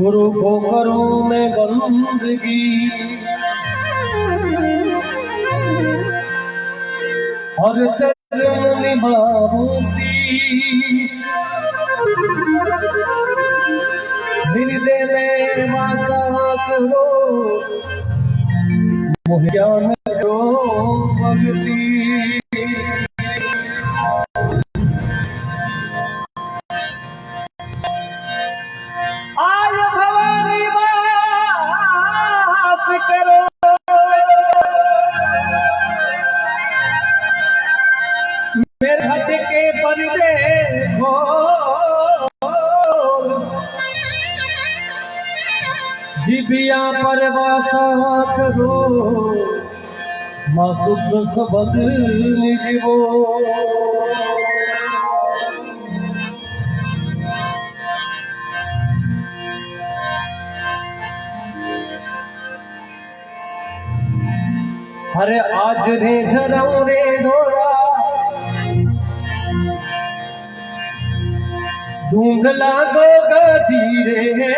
गुरु को करूं मैं बंदगी और चरण निभाऊं शीश। हृदय में वासा करो मोह ज्ञान जो बख्शी। आज भवानी वास करो मेरे हट के पर्दे हो। जिबिया पर वासा करो माँ शुद्ध सबद निजवो। अरे आज रे धराऊं रे धोरा धुंधला दो गजीरे।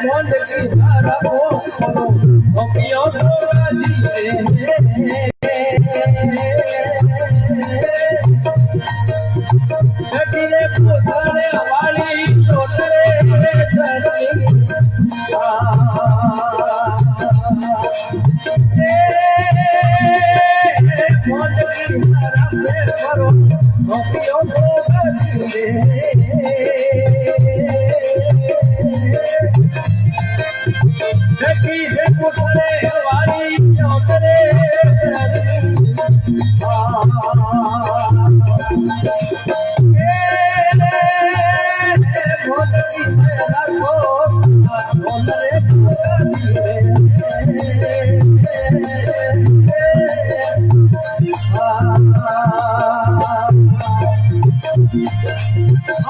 मोल की धारा ओ पियो गोगा जी रे पुथरे वाली छोटरे धरती मोल की धारा में करो ओ पियो गोगा जी रे पुथरे वाली छोटरे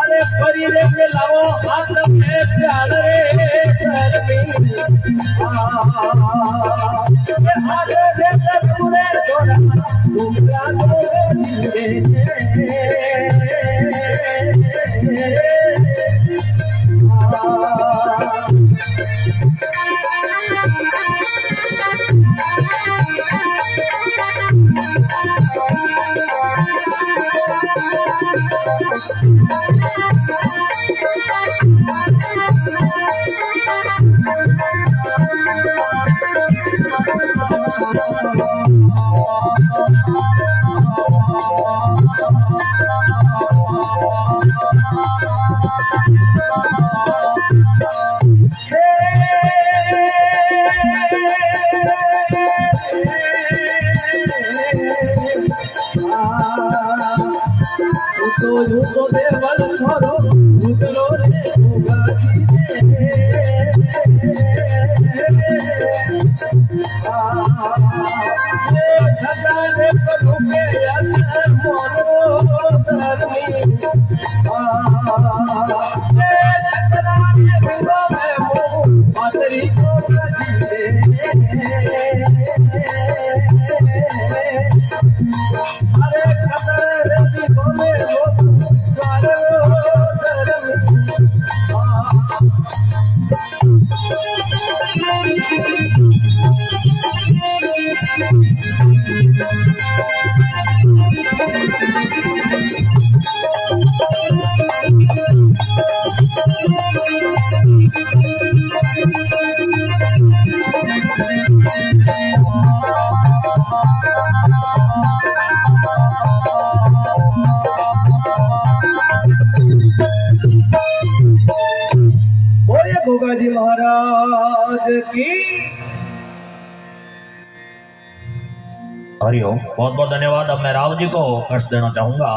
अरे परिरे के लाओ हाथ में प्यार रे धरती आगे रे पूरे तोरा दूसरा तो देवल छोरो उतरो रे गोगा रे प्रभु के अंदर मोरो धरमी में मो मातरी गोगा अरे खतर रे गोमे गोगा जी महाराज की हरिओम। बहुत बहुत धन्यवाद। अब मैं राव जी को कष्ट देना चाहूंगा।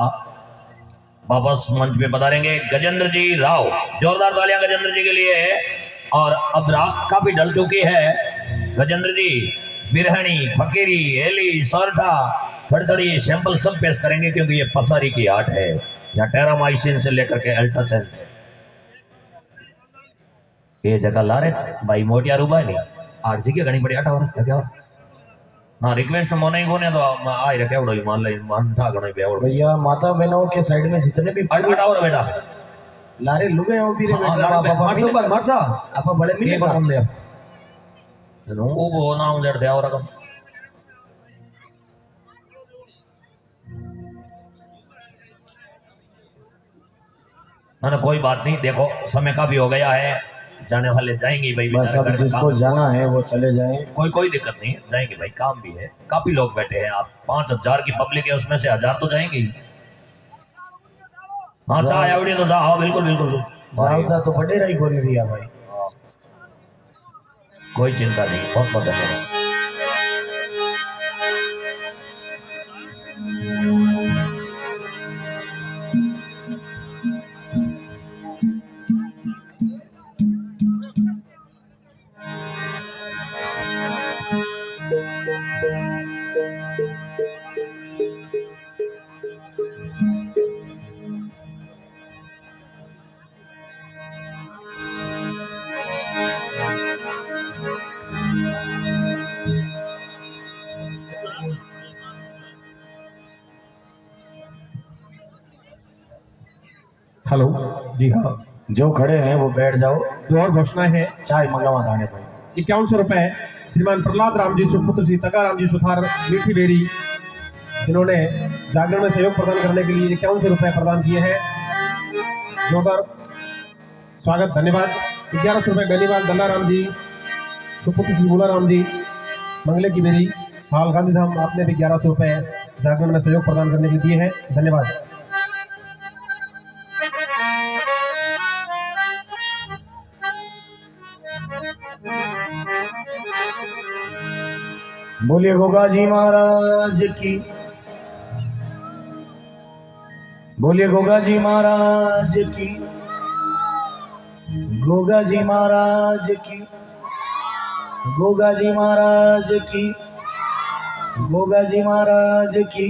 वापस मंच पे पधारेंगे गजेंद्र जी राव। जोरदार तालियां गजेंद्र जी के लिए। और अब रात काफी ढल चुकी है। गजेंद्र जी बिरहनी, फकीरी, हेली, सोरठा, थोड़ी थोड़ी सैंपल सब पेश करेंगे क्योंकि ये पसारी की आर्ट है। यहाँ टेरामाइसिन से लेकर के अल्ट्रासेंट ये जगह ला रहे भाई मोटिया रूबा नहीं आठ जी के घनी बढ़िया टावर क्या ना रिक्वेस्ट मोने ही कोने तो आई रखे उड़ो मान ले मान ठा गणो बेवड़ भैया माता बहनों के साइड में जितने भी टावर बेटा लारे लुगे हो भी रे बेटा मारसो पर मारसा आप बड़े मिले बटन ले चलो वो नाम जड़ दे और रकम ना कोई बात नहीं। देखो समय का भी हो गया है। जाने वाले जाएंगे भाई। बस अब जिसको जाना है वो चले जाएं। कोई दिक्कत नहीं, जाएंगे भाई। काम भी है, काफी लोग बैठे हैं। आप 5000 की पब्लिक है, उसमें से 1000 तो जाएंगे। हाँ चाहे आवड़ी तो जाओ। बिल्कुल बिल्कुल जाओ तो बड़े रही बोल रही है भाई। कोई चिंता नहीं। बहुत बहुत धन्यवाद। हेलो जी हाँ, जो खड़े हैं वो बैठ जाओ। दो और घोषणाएं हैं। चाय मंगावा थाने भाई। 5100 रुपए श्रीमान प्रहलाद राम जी सुपुत्र श्री तका राम जी सुथार मीठी बेरी, इन्होंने जागरण में सहयोग प्रदान करने के लिए 5100 रुपए प्रदान किए हैं। जोरदार स्वागत, धन्यवाद। 1100 रुपए गनीवाल दल्ला राम जी सुपुत्र श्री मूला राम जी मंगले की बेरी हाल गांधीधाम, आपने भी 1100 रुपए जागरण में सहयोग प्रदान करने के लिए दिए हैं, धन्यवाद। बोलिए गोगा जी महाराज की, बोलिए गोगा जी महाराज की, गोगा जी महाराज की, गोगा जी महाराज की, गोगा जी महाराज की।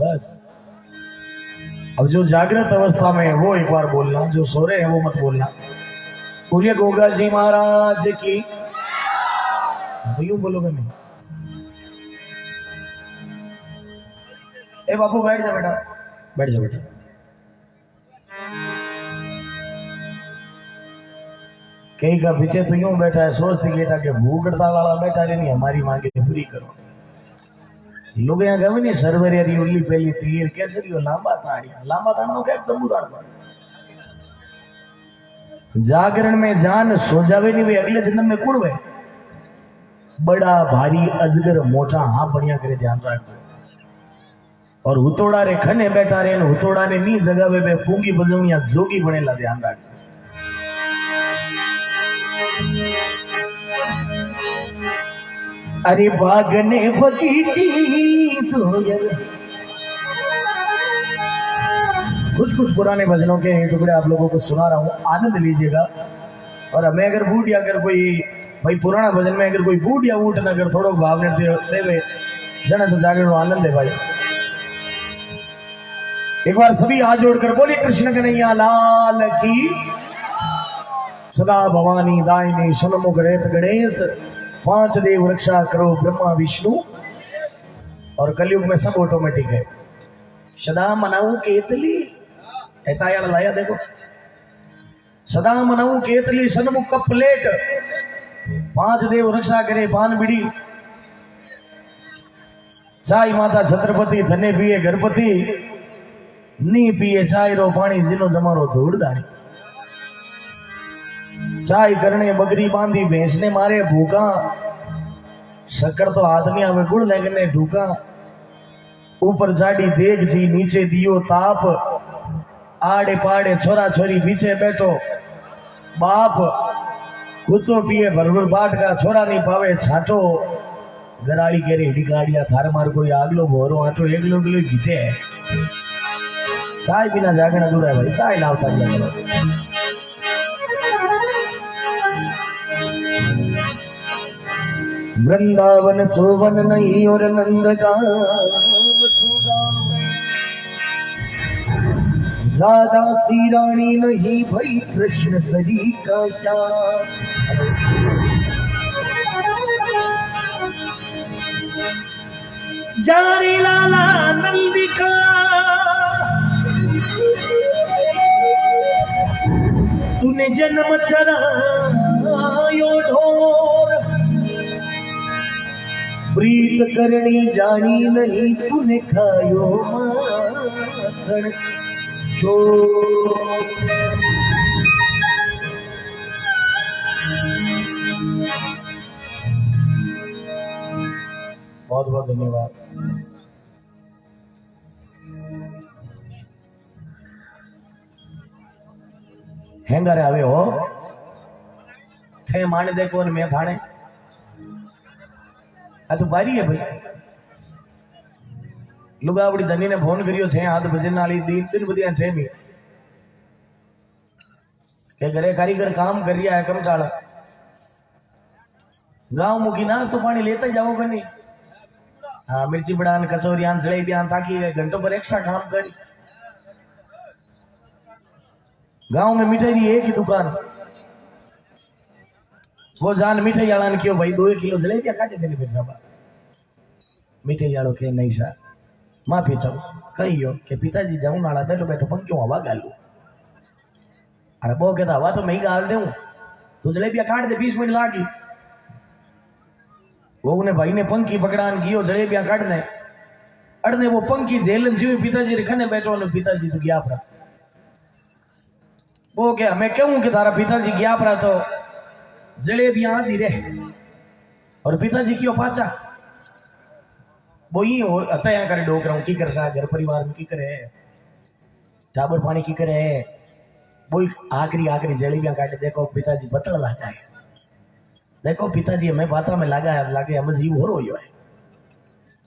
बस अब जो जागृत अवस्था में है वो एक बार बोलना, जो सो रहे हैं वो मत बोलना। बोलिए गोगा जी महाराज की। तो यूं बोलोगे नहीं। ए बाबू बैठ जा बेटा, बैठ जा बेटा। कई का पीछे तो यूं बैठा है, सोचते बेटा के भूख हड़ताल वाला बैठा रहे नहीं, हमारी मांगे पूरी करो। लोग यहाँ गए नहीं, सरवरियारी उल्ली पहली तीर कैसरी हो लांबा ताड़िया क्या तंबू ताड़ता। जागरण में जान सो जावे नहीं वे अगले जन्म में कुड़ वे। बड़ा भारी अजगर मोटा, हाँ बढ़िया करे ध्यान रखो। और हुतोड़ा रे खने बैठा रे, हुतोड़ा ने नी जगह पे पूंगी बजवनिया जोगी बनेला, ध्यान रख। अरे बागने बगीची तो कुछ पुराने भजनों के टुकड़े आप लोगों को सुना रहा हूँ, आनंद लीजिएगा। और हमें अगर बूढ़ या अगर कोई भाई पुराना भजन में अगर कोई बूढ़ या ऊट न अगर थोड़ा भाव देवे जने तो जागरण आनंद है भाई। एक बार सभी हाथ जोड़कर बोलिए कृष्ण कन्हैया लाल की। सदा भवानी दायिनी सन्मुख रेत गणेश, 5 देव रक्षा करो ब्रह्मा विष्णु। और कलयुग में सब ऑटोमेटिक है। सदा मनाऊ केतली, ऐसा यार लाया देखो। सदा मनाऊ केतली सन्मुख का प्लेट, 5 देव रक्षा करे पान बिड़ी। चाय माता छत्रपति धने पिए गणपति, नी पिए चाय रो पानी जिनो जमारो धूड़ दानी। चाय करने बकरी बांधी भैंस ने मारे भूखा, शक्कर तो हाथ नहीं आवे गुड़ लगने ढूका। ऊपर जाड़ी देख जी नीचे दियो ताप, आड़े पाड़े छोरा छोरी पीछे बैठो बाप। कुत्तो पिए भरभर बाट का, छोरा नहीं पावे छाटो। गराड़ी के रेडी गाड़िया थार मार कोई आगलो भोरो आटो, एक लोग घिटे है। चाय बिना जागरण अधूरा है भाई, चाय लावता करो। वृंदावन सोवन नहीं और नंद गाँव सुगाव, राधा सी रानी नहीं भाई कृष्ण सरी का चाँद। जारी लाला नंदिका तूने जन्म चरायो ढोर, प्रीत करनी जानी नहीं तूने खायो माखन चोर। बहुत बहुत धन्यवाद। हेंगारे आवे हो थे माने देखो और मैं थाने आ तो बारी है भाई। लुगावड़ी धनी ने फोन करियो छे हाथ भजन वाली दिन बदिया छे भी के घरे कारीगर काम कर रिया है कमटाड़ा। गांव मुखी नाश तो पानी लेता जाओ नहीं। हाँ मिर्ची बड़ान कचौरियान जलेबियान ताकि घंटों पर एक्स्ट्रा काम कर। गांव में मिठाई एक ही दुकान, वो जान मिठाई वाला ने क्यों भाई 2 किलो जलेबियां काटे देने फिर सब मिठाई वालों के नहीं सर माफी चाहो। कहियो कि पिताजी जाऊं नाला बैठो बैठो पंक्तियों हवा गालू। अरे बो कहता हवा तो मैं ही गाल दूं, तो जलेबिया काट दे 20 मिनट लागी। वो ने भाई ने पंखी पकड़ान गियो जलेबिया काटने अड़ने वो पंखी झेलन जीव पिताजी रे खने बैठो ने पिताजी तो गया परा। वो क्या मैं कहूं कि तारा पिताजी गया परा तो जलेबिया आधी रे और पिताजी क्यों पाचा वो ही हो अता यहाँ करे डोक रहा हूँ की कर सा घर परिवार में की करे टाबर पानी की करे वो आखिरी आखिरी जलेबियां काटे। देखो पिताजी बतला लागा है, देखो पिताजी हमें बाता में लगा है लागे हमें जीव हो रही है।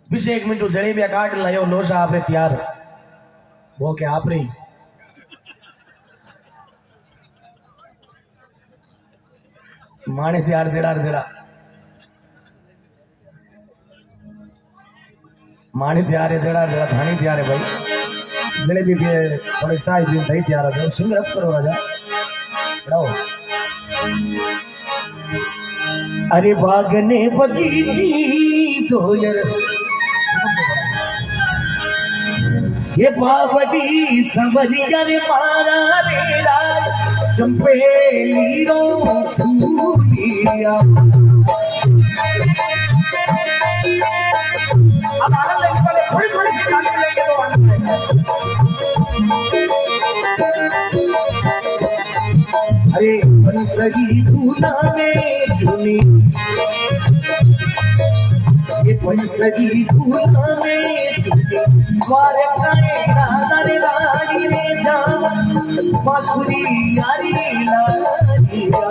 पीछे 1 मिनट जलेबिया काट लायो लोशा आपरे तैयार वो के आप रही माने तैयार जड़ा जड़ा मानी तैयार है जड़ा जड़ा थानी तैयार है भाई जलेबी पे थोड़ी चाय पी दही तैयार है जाओ सिंग रख करो राजा बढ़ाओ। अरे बागने बगीची तो यार ये बावड़ी संवरिया रे मारा रेड़ा चंपेली रो फूलिया अब आनंद लेके पहले थोड़ी थोड़ी सी गाली लेंगे तो अरे पंसगी धूना में झूनी ये पंसगी धूना में झूनी वारे काए राधा रे रानी रे जावा बांसुरी यारी लारिया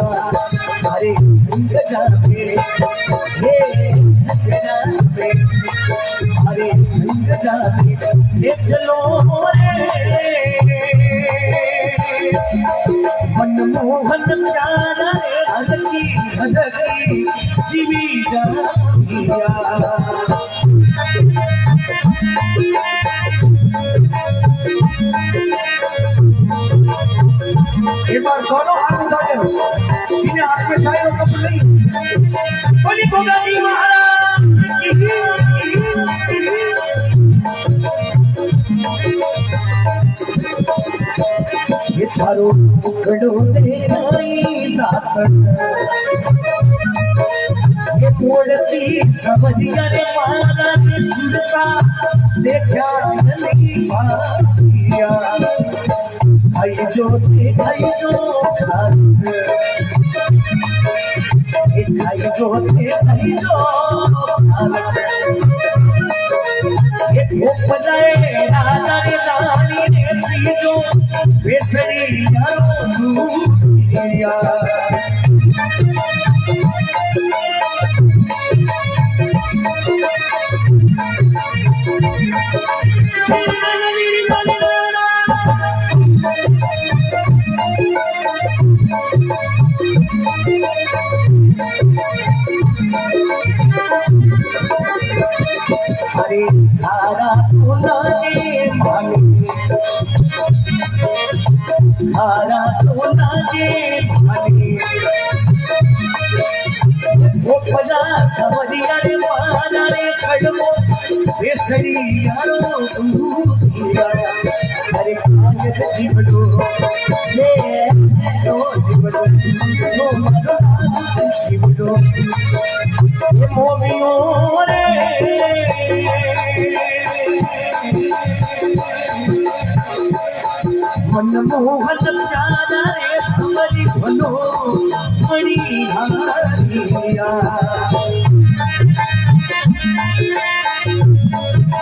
अरे संग जाते ये संग जाते अरे संग जाते ले चलो रे मनमोहन प्यारा हदकी हदकी जीवी जानिया एक बार दोनों हाथ उठा दो जिन्हें हाथ में चाहे वो कबूल नहीं बोली गोगाजी महाराज ये चारों उखड़ो तेराई दातन ये बोलती समझिया रे मारा ने सुनता देखा नहीं पातिया भाई जो भाई जो भाई जो भाई जो ये बजाए राजा रे रानी रे जो बेसरी यार हरे धारा तुलाने माने धारा तुलाने माने वो बजा सवरिया रे माना रे खड़मो बेसरी यारो दूरिया हरे कायद जीवड़ो ये नो जीवड़ो नो मरो जीवड़ो ये मोमियो रे मनमोहन प्यारा रे हमारी भलो बड़ी हारिया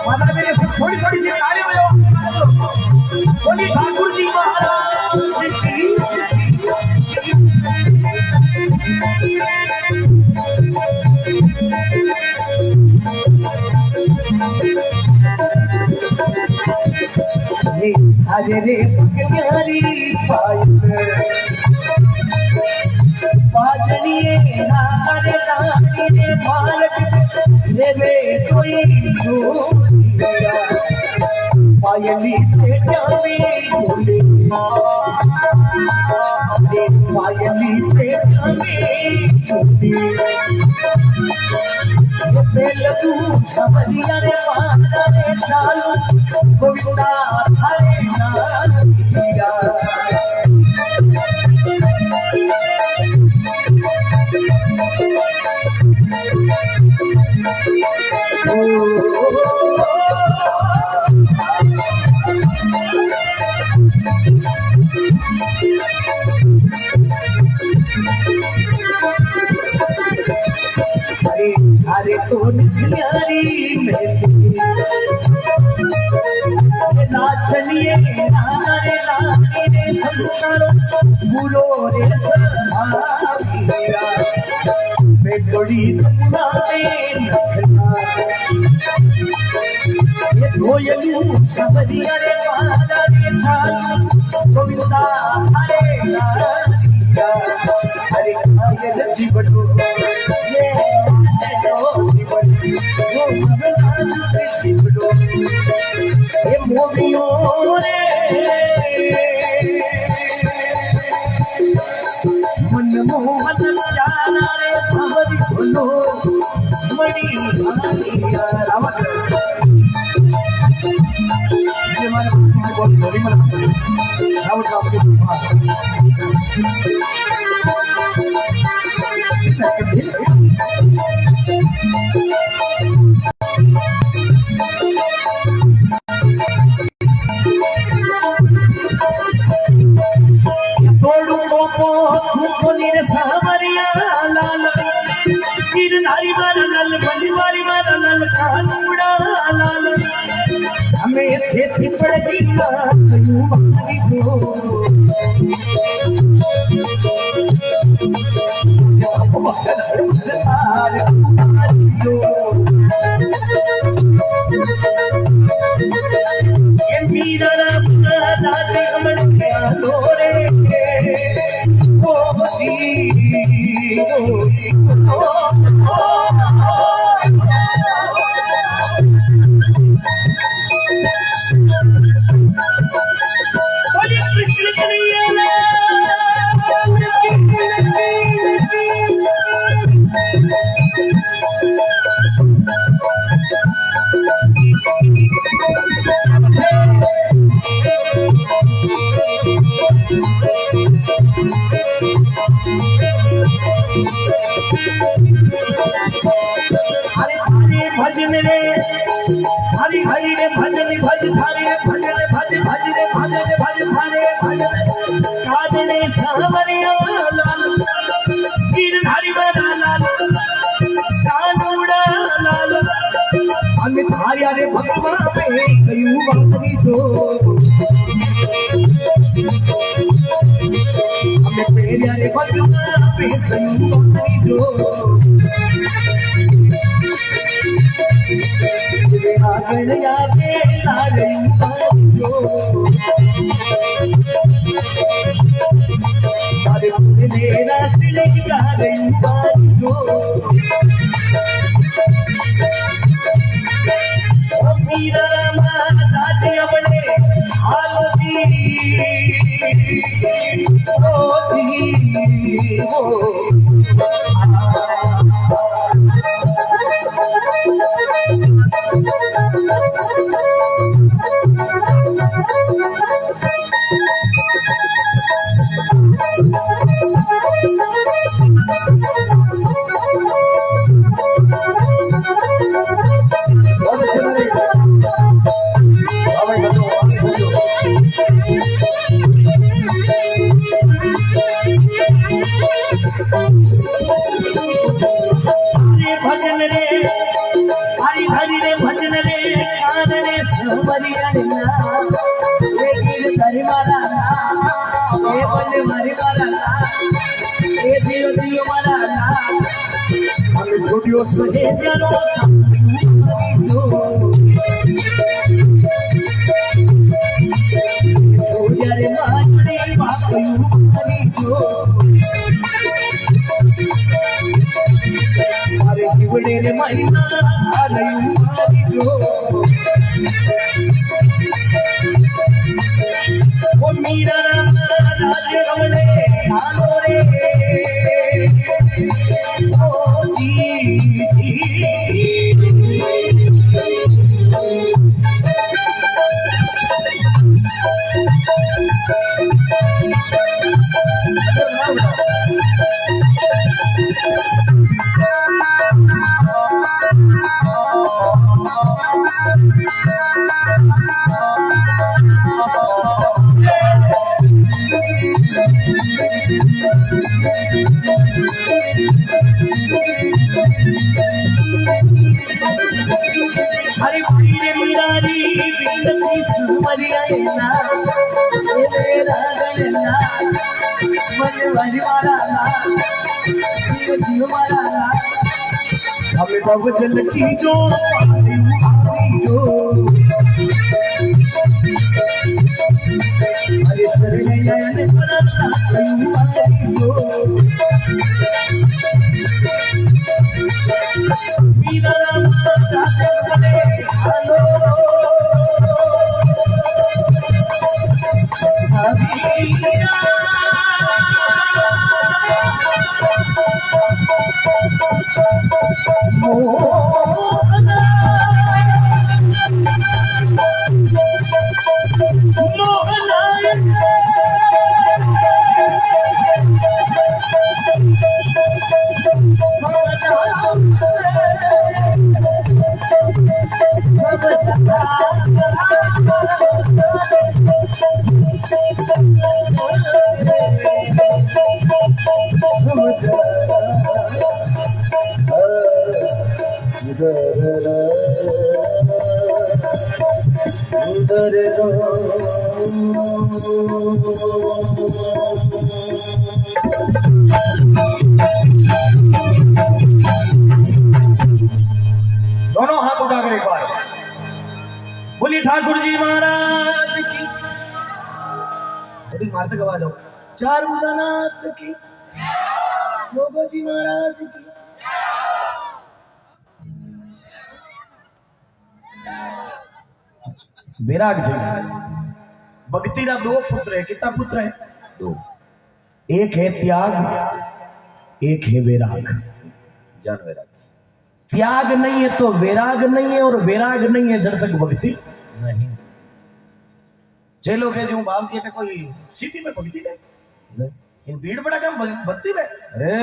माता मेरे से थोड़ी थोड़ी सी ताली बजाओ बोली ठाकुर जी महाराज की हरे रे प्यारी पाजनिए नारे नारे रे बालक रे वे कोई छोड़िया पायली पे जावे बोले पायली पे जावे बोले बेलू सबरिया रे पाना रे चालू गोविंदा हरे नाम दिया अरे तो नियारी नाचनिए नाना रे नानी रे संस्कार बुलो रे सहारिया बेगड़ी तुमना में नखना ये धोयलू सबरिया रे पाला रे चालू गोविंदा हरे नारिया हरे कायल जीवडू ये मनमोहन जाना रे खबर बोलो बड़ी रावत ये हमारे बहुत बड़ी रावत हमें छेती पड़ेगी भजन रे हरि हरि रे भजन भज थारे भजन भज भज रे भजन भज थारे भजन काजने सावरिया लाल गिरधारी बना लाल कानूड़ा लाल हम धारिया रे भगवान पे कयू बातरी दो हम पेरिया रे भगवान पे कयू बातरी दो गया के लालू जो तारे मेरा सिलक लालू जो मीरा माता जी अपने हालती ओ भजन रे हरि हरि रे भजन रे कान रे सबरिया रे गिरधरी माला ए बोले मरी माला ए दियो दियो माला हम छोटियो सहे जनो सूर्य रे मारे बापू हरि जो जीवने रे महिना आलयू जो ओ मीरा राज रमले आलो रे ओ जी हरे पीरे मुरारी बिंदती सुमरिया ना ये मेरा गणना मन वरी वाला ना ये जीव वाला ना हमें बाबू जल की जो जो हरे शरीर ने पराता कहीं मारी जो मीरा राम जाते बने हेलो दोनों हाथ उठाकर एक बार बोली ठाकुर जी महाराज की थोड़ी मारते गवा जाओ चार उदानाथ की बाबा जी महाराज की बैराग जी भक्ति रा दो पुत्र है कितना पुत्र है दो एक है त्याग एक है वैराग ज्ञान वैराग त्याग नहीं है तो वैराग नहीं है और वैराग नहीं है जब तक भक्ति नहीं चलो के जो बाप जी कोई सिटी में भक्ति में इन भीड़ बड़ा कम भक्ति में अरे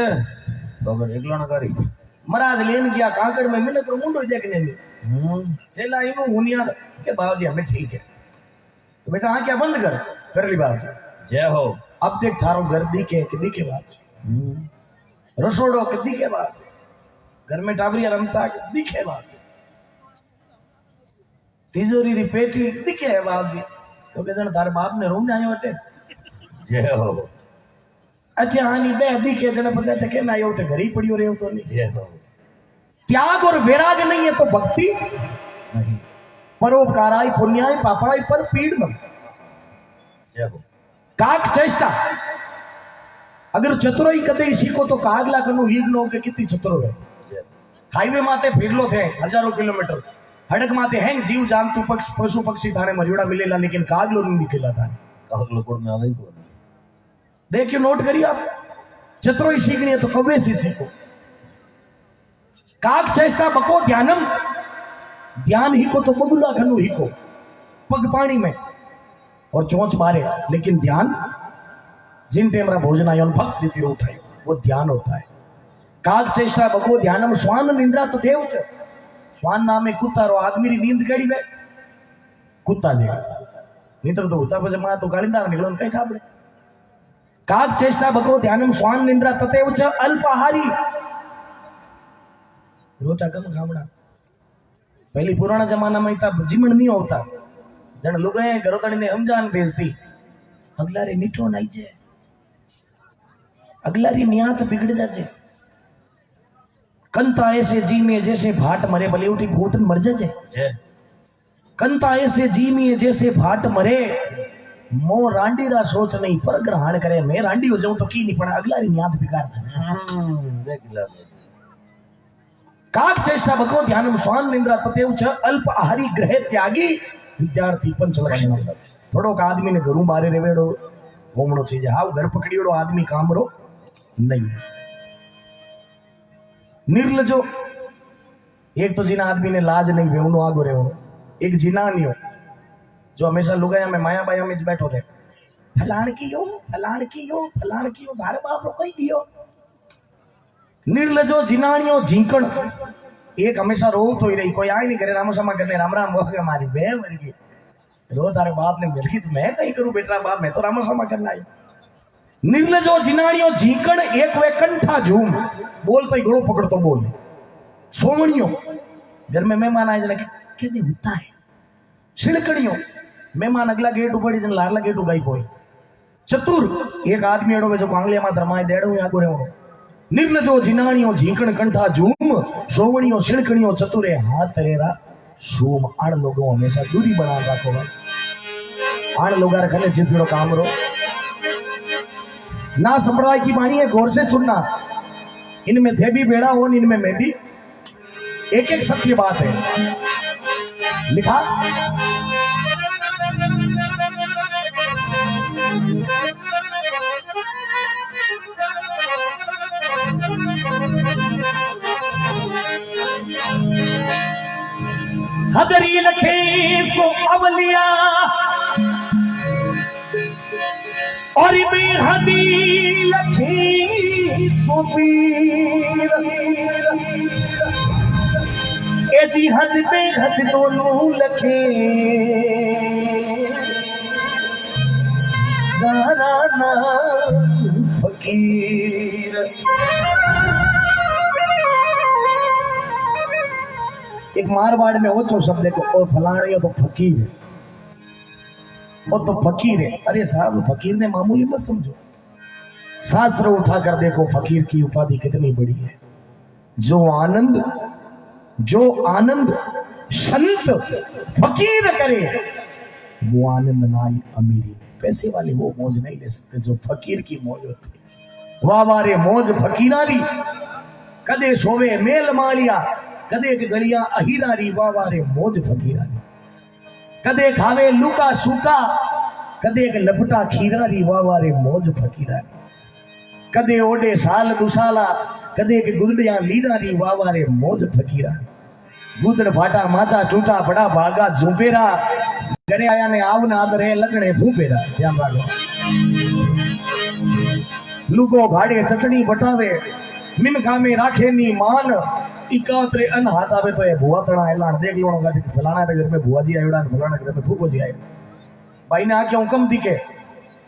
तो अगर एक लाना करी महाराज लेन गया कांकड़ में मिलत रो मुंडो देखने में चला इनु हुनिया के बाप जी हमें ठीक है तो बेटा हाँ क्या बंद कर ली बाप जी जय हो अब देख थारो घर दिखे कि दिखे बाप जी रसोड़ो के दिखे बाप जी घर में टाबरिया रमता के दिखे बाप जी तिजोरी री पेटी दिखे है बाप जी तो के जन तारे बाप ने रोने आयो अटे जय हो अच्छा हानी बे दिखे जने पता टके ना आयो उठे घर ही पड़ियो रे तो नहीं जय हो त्याग और वैराग नहीं है तो भक्ति नहीं परोपकाराय पुण्याय पापाय पर पीड़नम जय हो काक चेष्टा अगर चतुराई कदे सीखो तो कागला कनु हीगनो के कितनी चतुरो है हाईवे माते फिरलो थे हजारों किलोमीटर हड़क माते हैं जीव जान तू पशु पक्षी थाने मरियोड़ा मिलेला लेकिन कागलो नहीं दिखेला था कागलो कोड में आ गई को देखियो नोट करिए आप चतुराई सीखनी है तो कवे से सीखो काक चेष्टा बको ध्यानम ध्यान ही को तो बगुला खनु ही को पग पानी में और चोंच मारे लेकिन ध्यान जिन टेमरा भोजन आयो भक्त दी उठाई वो ध्यान होता है काक चेष्टा बको ध्यानम श्वान निंद्रा तो थे उच श्वान नामे कुत्ता रो आदमी री नींद केड़ी बे कुत्ता जे नींद तो होता पे मा तो गालिंदा निकलो कई ठाबड़े काक चेष्टा बको ध्यानम श्वान निंद्रा तते उच अल्पाहारी रोटा कम खामड़ा पहली पुराना जमाना में तब जिमण नहीं होता जन लोग घरोतड़ी ने समझान भेजती अगला रे मीठो नहीं जे अगला री नियात बिगड़ जाजे कंता ऐसे जी में जैसे भाट मरे भले उठी फूटन मर जाजे कंता ऐसे जी में जैसे भाट मरे मो रांडी रा सोच नहीं पर ग्रहण करे मैं रांडी हो जाऊं तो की नहीं पड़ा अगला री नियात बिगाड़ दे काक चेष्टा बको ध्यानम श्वान निंद्रा ततेव छ अल्प आहारी ग्रह त्यागी विद्यार्थी पंचवर्षण थोड़ो का आदमी ने घरू बारे रेवेड़ो होमणो चीज हाउ घर पकड़ीड़ो आदमी काम रो नहीं निर्लजो एक तो जिना आदमी ने लाज नहीं वेवनो आगो रेवनो एक जिना नहीं हो जो हमेशा लुगाया में माया बाया में ज बैठो रहे, फलाण की यो धारे बाप रो कई दियो। निर्लजो जिनाणियो झींकण, एक हमेशा रो तो ही रही, कोई आए नहीं करे राम क्षमा करने राम राम बोल के मारी बे मर गई, रो तारे बाप ने मिल गई तो मैं कहीं करूं बेटा बाप, मैं तो राम क्षमा करना आई। निर्लजो जिनाणियो झींकण एक वे कंठा झूम, बोल तो गड़ो पकड़ तो बोल। सोमणियो, घर में मेहमान आए जने के दे होता है। छिड़कणियो, मेहमान अगला गेट उपर जन लारला गेट उगाई पोई। चतुर, एक आदमी एड़ो जो आंगलिया में धरमाए देड़ो आगो रेवो। निर्लजो जिनाणियो झींकण कंठा झूम, सोवणियो छिड़कणियो चतुरे हाथ रेरा सूम। आण लोगों हमेशा दूरी बना रखो भाई, आण लोगार खने जिपिड़ो काम रो ना। संप्रदाय की वाणी है, गौर से सुनना, इनमें थे भी बेड़ा हो, इनमें मैं भी, एक एक सत्य बात है। लिखा हदरी लखे सो अवलिया और बेहदी लखे सो पीर। ए जी हद बेहद दोनों लखे गाना फकीर। एक मारवाड़ में ओछो शब्द देखो, ओ फलाने तो फकीर है, वो तो फकीर है। अरे साहब फकीर ने मामूली मत समझो, शास्त्र उठा कर देखो फकीर की उपाधि कितनी बड़ी है। जो आनंद संत फकीर करे वो आनंद नाई अमीरी। पैसे वाले वो मौज नहीं ले सकते जो फकीर की मौज होती है। वाह वारे मौज फकीरारी, कदे सोवे मेल मालिया, कदे के गलियां अहिरारी। वाह वारे मौज फकीरारी, कदे खावे लूका सूका, कदे के लपटा खीरारी। वाह वारे मौज फकीरारी, कदे ओडे साल दुसाला, कदे के गुदड़ियां लीडारी। वाह वारे मौज फकीरारी, गुदड़ फाटा माचा टूटा बड़ा भागा झूपेरा, घरे आया ने आव ना आदरे लगने फूपेरा। ध्यान रखो, लुगो भाड़े चटनी बटावे, मिनखा में राखे नी मान, इकात्रे अन हाथ आवे तो ये भुआ तड़ा ऐलान देख लो ना, फलाना घर में भुआ जी आयोड़ा, फलाना घर में फूफो जी आए। भाई ने आके हुक्म दिखे,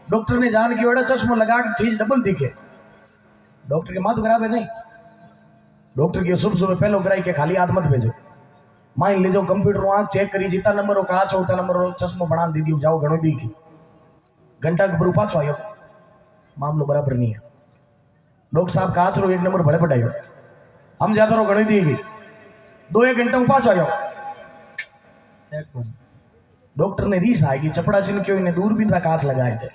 डॉक्टर ने जान की ओड़ा चश्मा लगा के चीज डबल दिखे। डॉक्टर के माथ खराब है नहीं, डॉक्टर की सुबह सुबह पहले कराई के खाली हाथ मत भेजो, मान लीजो कंप्यूटर आंख चेक करी, जितना नंबर हो कहा चौथा नंबर हो चश्मा बना दी दी जाओ घणो दी की घंटा के बरू पाछो आयो, मामलो बराबर नहीं है। डॉक्टर साहब कहा चलो एक नंबर भले पटायो, हम ज्यादा रो घणी दी गई, 2-1 घंटा में पाछो आयो। डॉक्टर ने रीस आएगी चपड़ासी ने क्यों, इन्हें दूरबीन का कांच लगाए थे।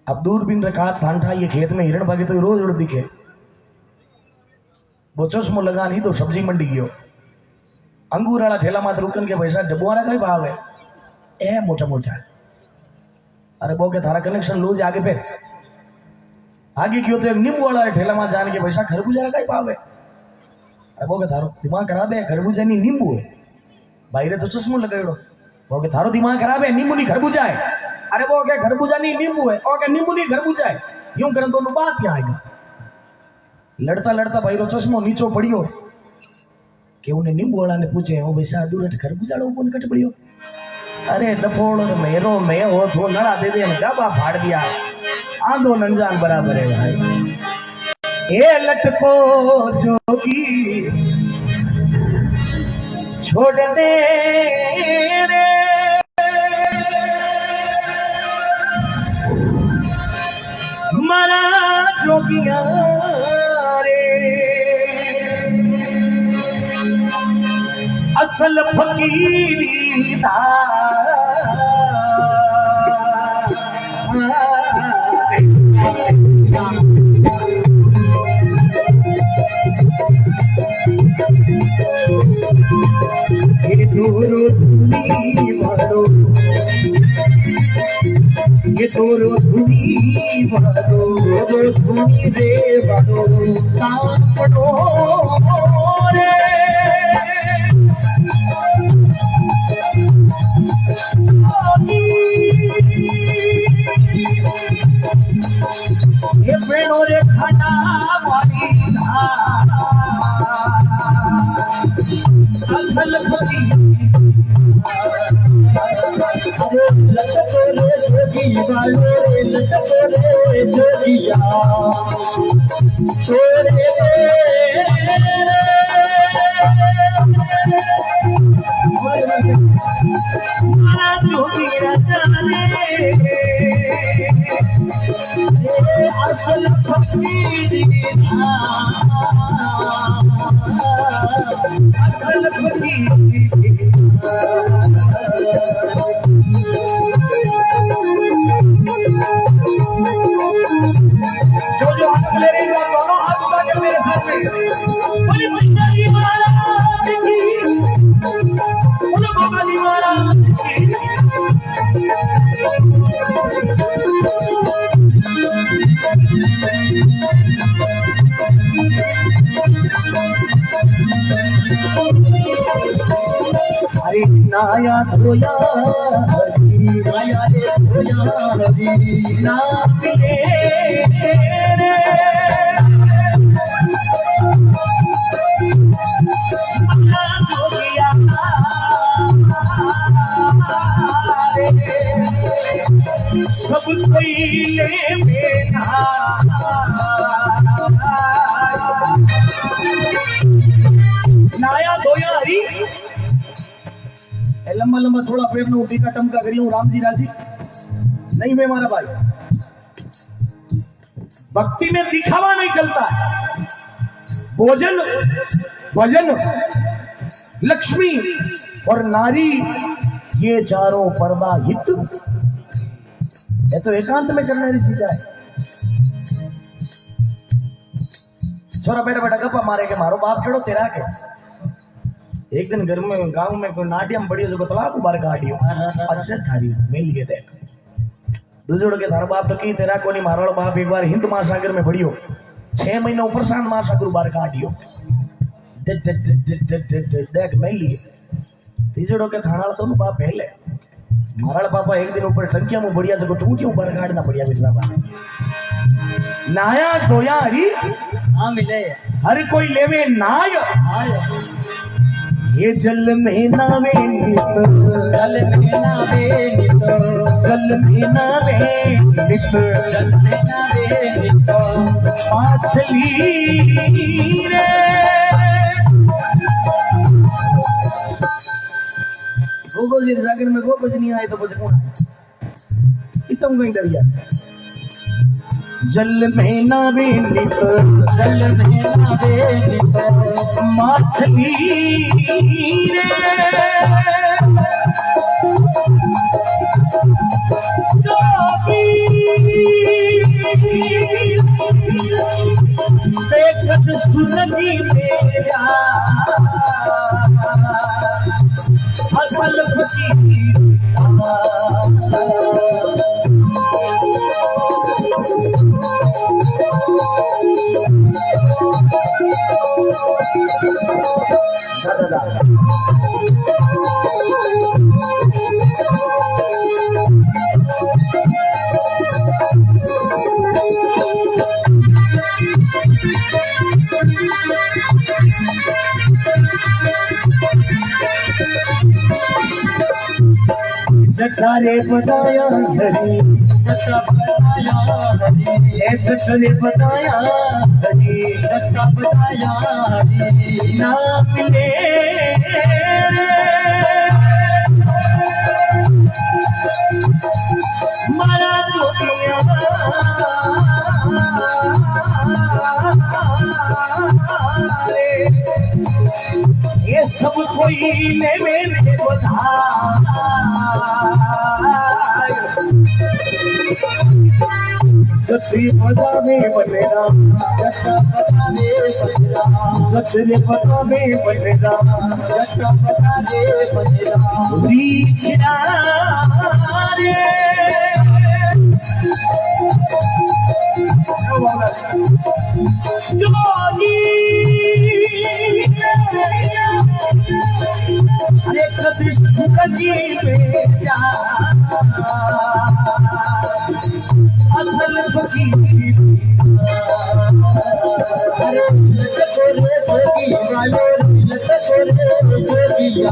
अब दूरबीन का कांच थान ये खेत में हिरण भागे तो रोज उड़ दिखे, वो चश्मो लगा नहीं तो सब्जी मंडी गयो, अंगूर वाला ठेला मात्र रुकन के पैसा डब्बुआरा का ही भाव है ए मोटा मोटा। अरे वो के थारा कनेक्शन लूज आगे पे आगे क्यों तो एक नींबू वाला ठेला में जाने के पैसा खरबूजा का ही भाव है। अरे वो के थारो दिमाग खराब है, खरबूजा नहीं नींबू है, भाई रे तो चश्मो लगाइड़ो। वो के थारो दिमाग खराब है, नींबू नहीं खरबूजा है। अरे वो क्या खरबूजा नहीं नींबू है, और क्या नींबू नहीं खरबूजा है, यूं करें दोनों बात यहाँ आएगा। लड़ता लड़ता भाई रो चश्मो नीचो पड़ियो कि उन्हें नींबू वाला ने पूछे ओ वैसा अधूरे खरबूजा लो कौन कट पड़ियो। अरे डफोड़ो मेरो मैं हो तो लड़ा दे दे डबा फाड़ दिया, आंधो नंजान बराबर है भाई। ए लटको जोगी छोड़ दे रे, मरा जोगिया असल फकीरी दा ये दूरो धुनी भरो, ये दूरो धुनी भरो, धुनी दे भरो तापड़ो रे। असल फकीर असल जो आनंद ले रही हो दोनों हाथ उठा कर मेरे साथ में बोले भैया जी महाराज की बोलो बाबा जी महाराज की हरि नाया धोया हरि नाया धोया हरि नाम ले रे मना धोया सब कोई ले बैठा नाया धोया हरि लंबा लंबा थोड़ा पेड़ में उठी का टमका करी हूँ राम जी राजी नहीं मैं मारा भाई भक्ति में दिखावा नहीं चलता है भोजन भजन लक्ष्मी और नारी ये चारों पर्दा हित ये तो एकांत में करने वाली चीज है छोरा बेटा बेटा गप्पा मारे के मारो बाप खेड़ो तेरा के एक दिन घर में गांव में कोई नाट्यम पड़ी जो तालाब बार काटियो अच्छा थारी मिल गए देख दूजोड़ के थार बाप तो की तेरा कोनी मारवाड़ बाप एक बार हिंद महासागर में पड़ियो 6 महीना ऊपर शांत महासागर बार काटियो देख मिल लिए तीजोड़ के थाना तो बाप पहले मारवाड़ पापा एक दिन ऊपर टंकिया में बढ़िया जो टूटियों बार काटना बढ़िया बिजला बाप नाया धोया हरी हाँ मिले हर कोई लेवे नाय ये जल में नावे नित जल में नावे नित जल में नावे नित जल में नावे नित माछली रे गोगो जी जागर में गोगो जी नहीं आए तो कुछ कौन आए इतना कहीं डर गया जल में नावे नित जल में नावे नित माछली बेकत सुनगी मेरा असल फकीर जठारे बताया हरी जटा बताया हरी जठारे बताया हरी जटा बताया हरी नाम ले मारा जोगिया ये सब कोई ले मेरे बधा सच्ची पता में बनेगा जटा पता में बनेगा सच्चे पता में बनेगा जटा पता में बनेगा रीछना रे जोगी अरे कृष्ण जी बेटा असल फकीर अरे छोड़िया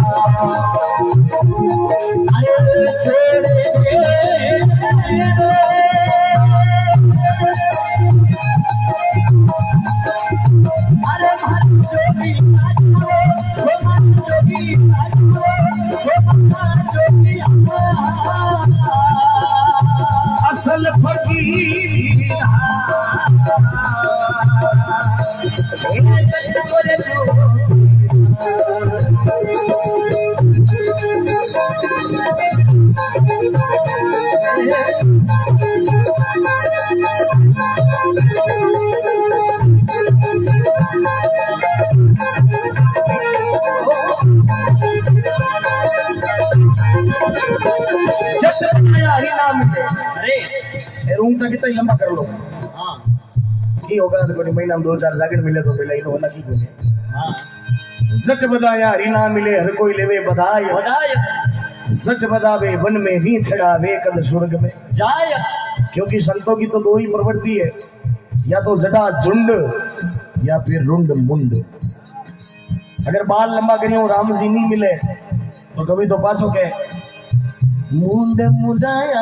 अरे छोड़ दे अरे जोगी असल फकीर रूम तक कितना लंबा कर लो ये होगा तो कोई महीना में 2-4 जागरण मिले तो मिला इनो वाला की बोले जट बदाया हरि ना मिले हर कोई लेवे बधाई जट बदावे वन में ही छड़ावे कद स्वर्ग में जाय क्योंकि संतों की तो 2 ही प्रवृत्ति है या तो जटा झुंड या फिर रुंड मुंड अगर बाल लंबा करियो राम जी नहीं मिले तो कभी तो पाछो के मुंड मुडाया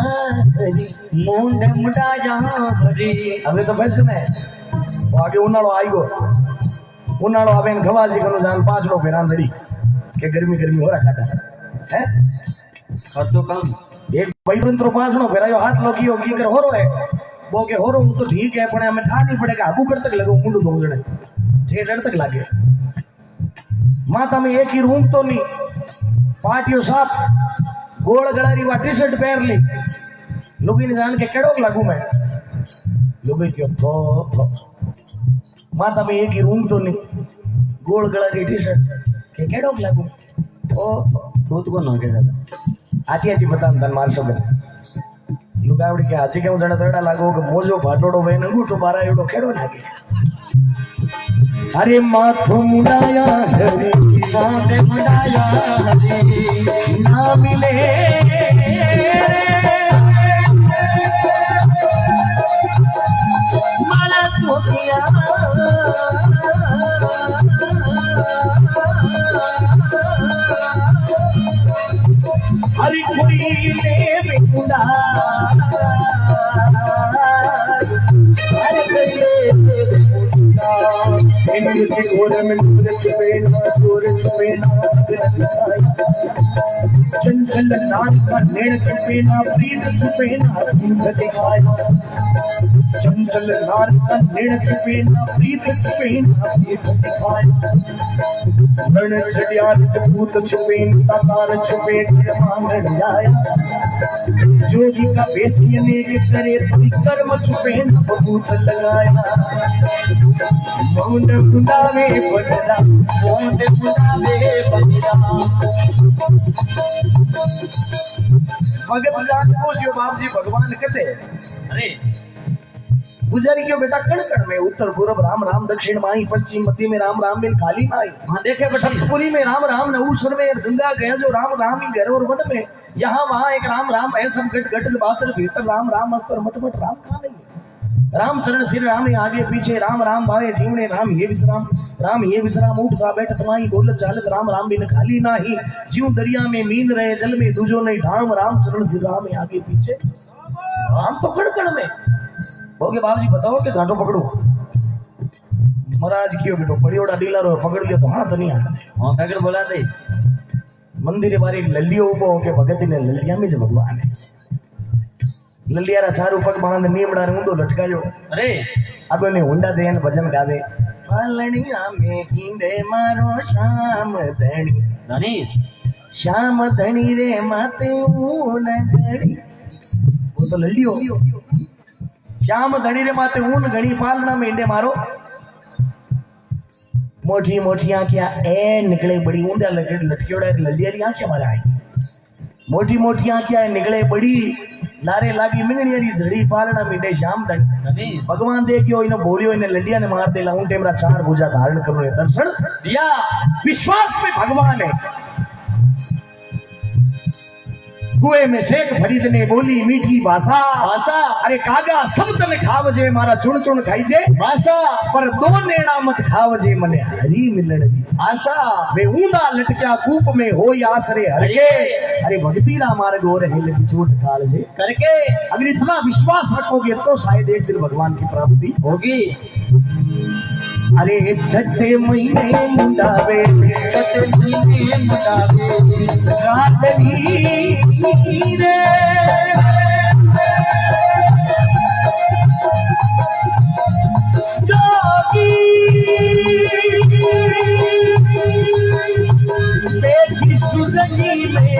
हरी अबे तो फैशन है वो आगे उनाळो आईगो उनाळो आवे न खवाजी कनो जान पाछड़ो फेरान लड़ी के गर्मी गर्मी हो रहा काटा है खर्चो कम एक भाईबंदरो पाछड़ो फेरायो हाथ लोकियो की कर होरो है वो के होरो तो ठीक है पण हमें ठा नहीं पड़ेगा आबू कर तक लगो मुंडू दो जने ठेठ तक लागे माथा में एक ही रूम तो नहीं पाटियो साफ गोल गड़ारी वा टी शर्ट पहन ली लोगी ने जान के केड़ो लागू मैं लोगी क्यों थो माता में एक ही रूम तो नहीं गोल गड़ारी टी शर्ट के केड़ो लागू थो तो कौन के दादा आची आची बता तन मार सो लुगावड़ी के आची के जणा तड़ा लागो के मोजो भाटोड़ो वे अंगूठो बारा एडो केड़ो लागे अरे माथो मुड़ाया हरे माथे मुड़ाया हरे ना मिले माला तो किया हरी कोई ले बेकुंडा अरे इनके घोड़े में नूर छुपे ना सूर छुपे ना चंचल नार का नेड़ छुपे ना प्रीत छुपे ना भूख दिखाया चंचल नार का नेड़ छुपे ना प्रीत छुपे ना भूख दिखाया रण छड़ियार भूत छुपे ना तार छुपे के मांगण आया जोगी का बेसिए ने करे कर्म छुपे ना भूत लगाया मौन बुलावे बजरा मौन बुलावे बजरा भगत जान को जो बाप जी भगवान कहते अरे गुजरी क्यों बेटा कण कण में उत्तर पूर्व राम राम दक्षिण माही पश्चिम मध्य में राम राम में खाली माही हाँ देखे सप्तपुरी में राम राम नवूसर में गंगा गया जो राम राम ही घर और वन में यहाँ वहाँ एक राम राम है संकट गटल बातल भीतर राम राम अस्तर मट मट राम कहाँ नहीं राम चरण सिर राम आगे पीछे राम राम भावे जीवने राम ये विश्राम उठ का बैठ तमाही बोलत चालत राम राम बिन खाली नाही जीव दरिया में मीन रहे जल में दूजो नहीं ढाम राम चरण सिर राम आगे पीछे राम तो कण कण में बोगे बाप जी बताओ कि घाटो पकड़ो महाराज क्यों बेटो पड़ियोड़ा डीला रो पकड़ लियो तो हाथ नहीं आते हां पकड़ बोला दे मंदिर बारे लल्लियो उबो के भगत ने लल्लिया में जो भगवान है ललियारा चारू पग बांध नीमड़ा ऊंधो लटकायो अरे अब ने हुंडा देन भजन गावे पालणिया में कींडे मारो श्याम धनी रे माते ऊन घड़ी वो तो ललियो श्याम धनी रे माते ऊन घड़ी पालना में इंडे मारो मोटी मोटी आंखियां ए निकले बड़ी ऊंधा लटकियोड़ा ललियारी आंखें मारा आई मोटी मोटी आंखियां निकले बड़ी लारे लागी मिंगणियरी झड़ी पालना मिटे श्याम धनी भगवान देखियो इने बोलियो इने ललिया ने मार देला उन टेमरा 4 भुजा धारण करो दर्शन दिया विश्वास में भगवान है कुएं में शेख फरीद ने बोली मीठी भाषा भाषा अरे कागा सब तने खावजे मारा चुन चुन खाईजे भाषा पर दो नेड़ा मत खावजे मने हरी मिलण दी आशा वे ऊंधा लटक्या कूप में हो आसरे हरके अरे भक्ति रा मार्ग और है लगी चोट कालजे करके अगर इतना विश्वास रखोगे तो शायद एक दिन भगवान की प्राप्ति होगी। अरे छठे महीने मुंडावे छठे महीने मुंडावे रातनी रे जोगी बेटी सुरनी में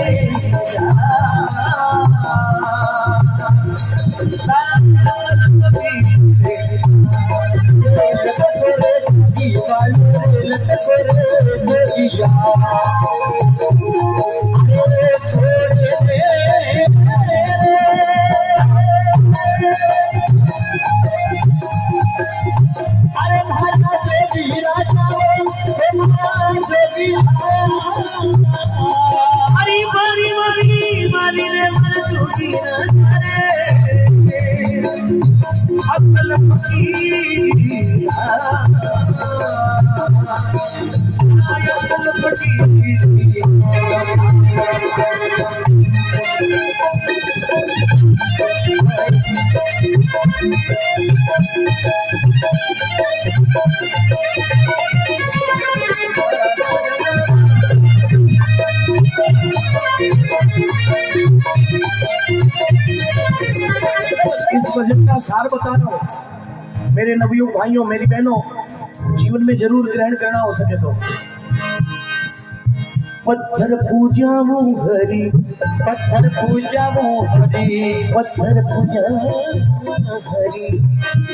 इस भजन का सार बता रहा हूं मेरे नबियों भाइयों मेरी बहनों, जीवन में जरूर ग्रहण करना हो सके तो। पत्थर पूजा वो हरी पत्थर पूजा वो हरी पत्थर पूजा हरी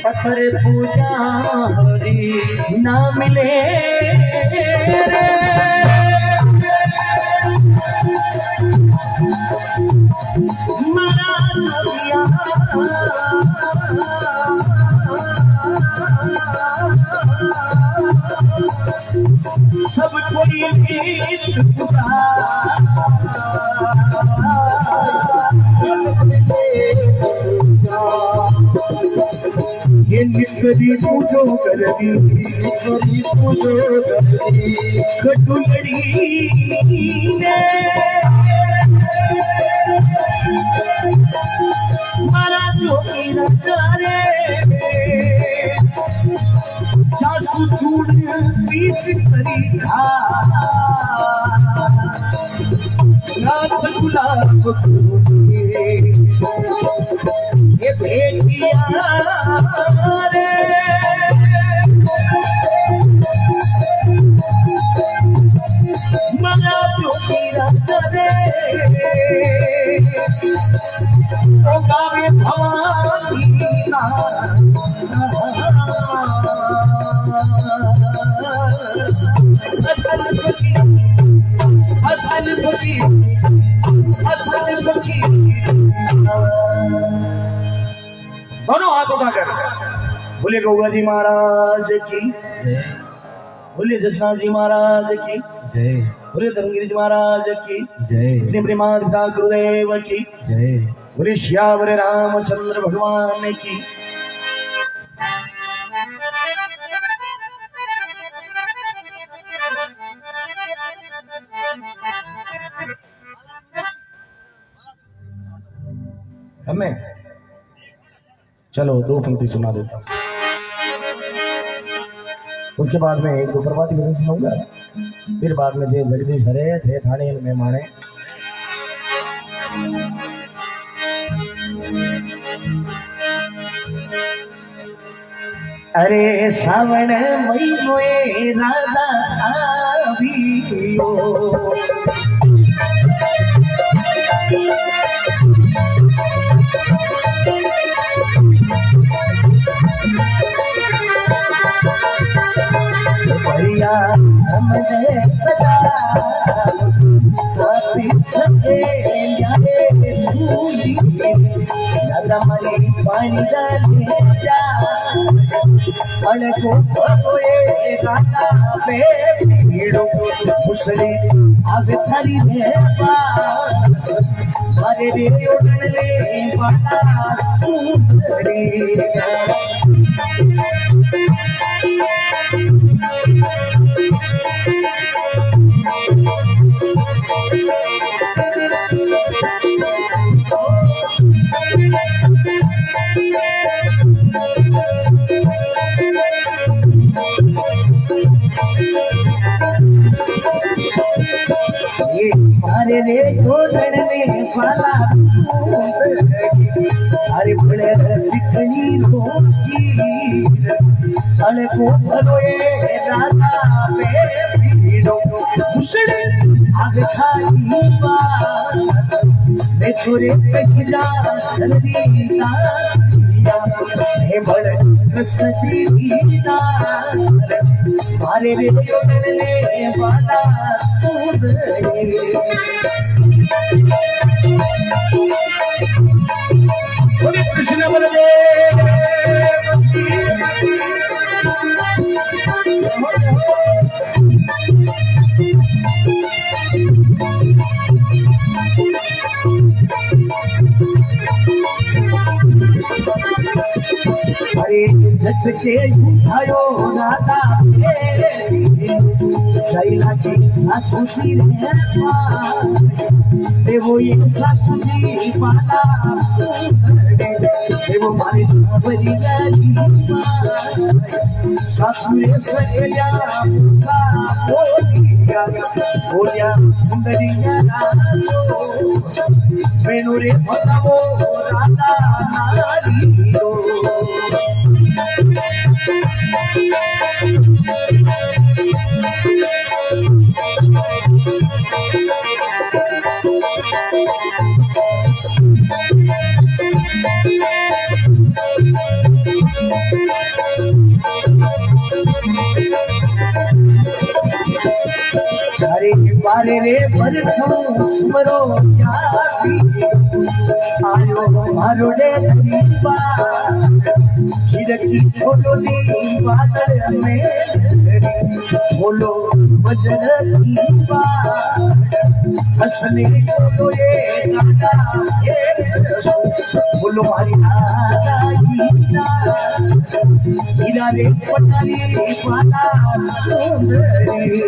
पत्थर पूजा हरी ना मिले मरा नबिया सब कोई ये निकली पूजो कर दी निकली पूजो कर दी कटुलड़ी ने मारा जो मेरा करे चासु चूड़ पीस करी खा रात गुलाब ये भेटिया रे मना जो मेरा करे ओ गावे भवानी ना दोनों हाथ उठाकर बोले गौगा जी महाराज की बोले जसनाथ जी महाराज की जय, बोले धर्मगिरी जी महाराज की जय, अपने माता गुरुदेव की जय, बोले श्यावर रामचंद्र भगवान की। हमें चलो दो पंक्ति सुना देता हूं, उसके बाद में एक दो प्रभाती भजन सुनाऊंगा, फिर बाद में जे जगदीश हरे थे थाने में माने। अरे सावण महीनो राधा आवियो भैया समझे साथी सके भूली दादा मारी पानी डाले जा अड़को भरोए राजा पे भीड़ो उसने आगे थारी रे मारे रे उड़ने वाला सुंदरी मारे रे छोड़ने वाला अरे बड़े दिखनी रोची अरे को भरोए राजा पे भीड़ो उसने आगे खाई बात मैं छोरे पे खिला जल्दी ना हे बड़े सजी ना मारे रे छोड़ने वाला कृष्ण बलदेव अरे झटके उठायो राधा शैला की सासू जी रे वो ये सासू जी पाला वो मारे सावरी गाली सासू रे सहेलिया बोलिया बोलिया सुंदरिया बेनु रे बताओ राधा नारी अरे बारे रे बरसों सुमरो आयो मारो रे दीपा खिड़की खोलो दी बादल में बोलो बजर दीपा हंसने को ये गाना ये बोलो हमारी दादा हीरा रे पटारी पाना सुंदरी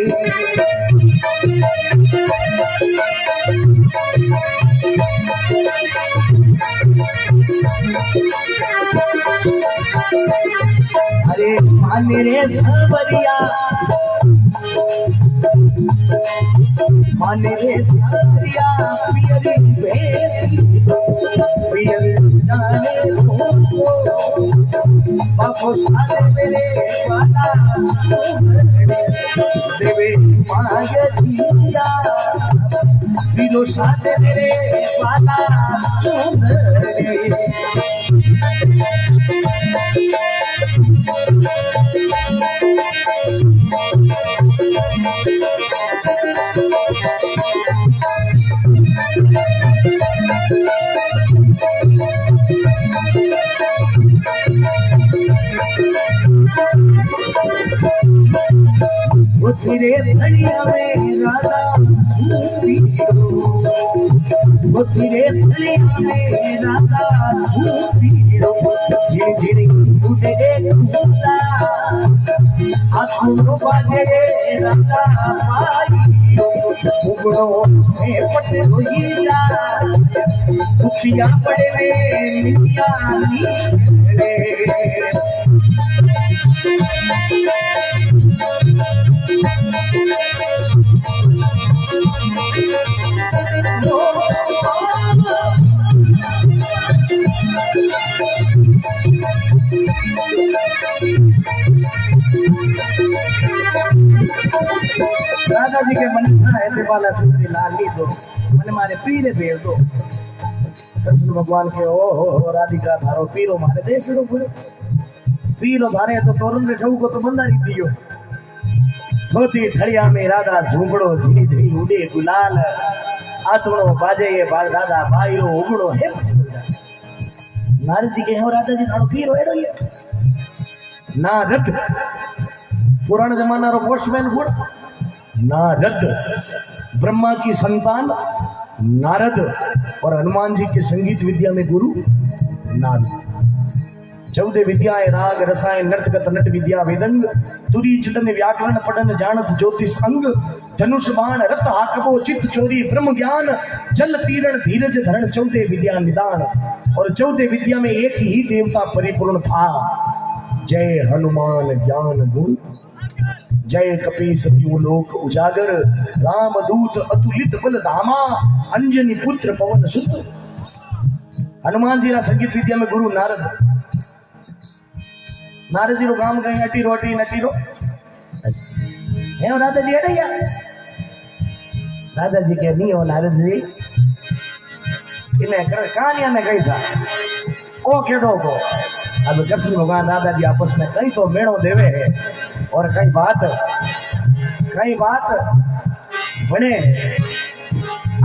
अरे माने रे सावरिया पियरी बेसी पियरी जाने बापो सारे मेरे वाला देवे माया जिया बिनो सारे मेरे वाला सुंदरी तेरे धनिया में राधा वो तेरे धनिया में राधा झिझिरी उड़े खुदा आँखों बाजे राधा पाई उगड़ों से पट हुई जा खुशियाँ पड़े मिलिया राजा जी के मन है वाला सुंदरी लाली दो मन मारे पीरे भेज दो कृष्ण भगवान के ओ राधिका धारो पीरो मारे देश रो पीरो धारे तो तोरण रे ठऊ को तो मंदारी दियो धोती थड़िया में राधा झूमड़ो झिनी झिनी उड़े गुलाल आतुणो बाजे ये बाल दादा भाईरो उगड़ो है नारद जी के हो राजा जी थानो पीर होएड़ो ये नारद पुराण जमाना रो पोस्टमैन गुण नारद ब्रह्मा की संतान नारद और हनुमान जी के संगीत विद्या में गुरु नारद 14 विद्याएं राग रसायन नृत्य नट विद्या वेदंग तुरी चितन व्याकरण पढ़न जानत ज्योतिष अंग धनुष बाण रथ हाकबो चित्त चोरी ब्रह्म ज्ञान जल तीरण धीरज धरण 14 विद्या निदान और 14 विद्या में एक ही देवता परिपूर्ण था। जय हनुमान ज्ञान गुण जय कपीस लोक उजागर राम दूत अतुलित बल धामा अंजनी पुत्र पवन सुत। हनुमान जी संगीत विद्या में गुरु नारद नारद जी रो काम कहीं अटी रोटी नटी रो है राधा जी अड़े या राधा जी के नहीं हो नारद जी इन्हें कर कहानियां में कही था ओ केडो को अब कृष्ण भगवान राधा जी आपस में कई तो मेड़ो देवे है और कई बात बने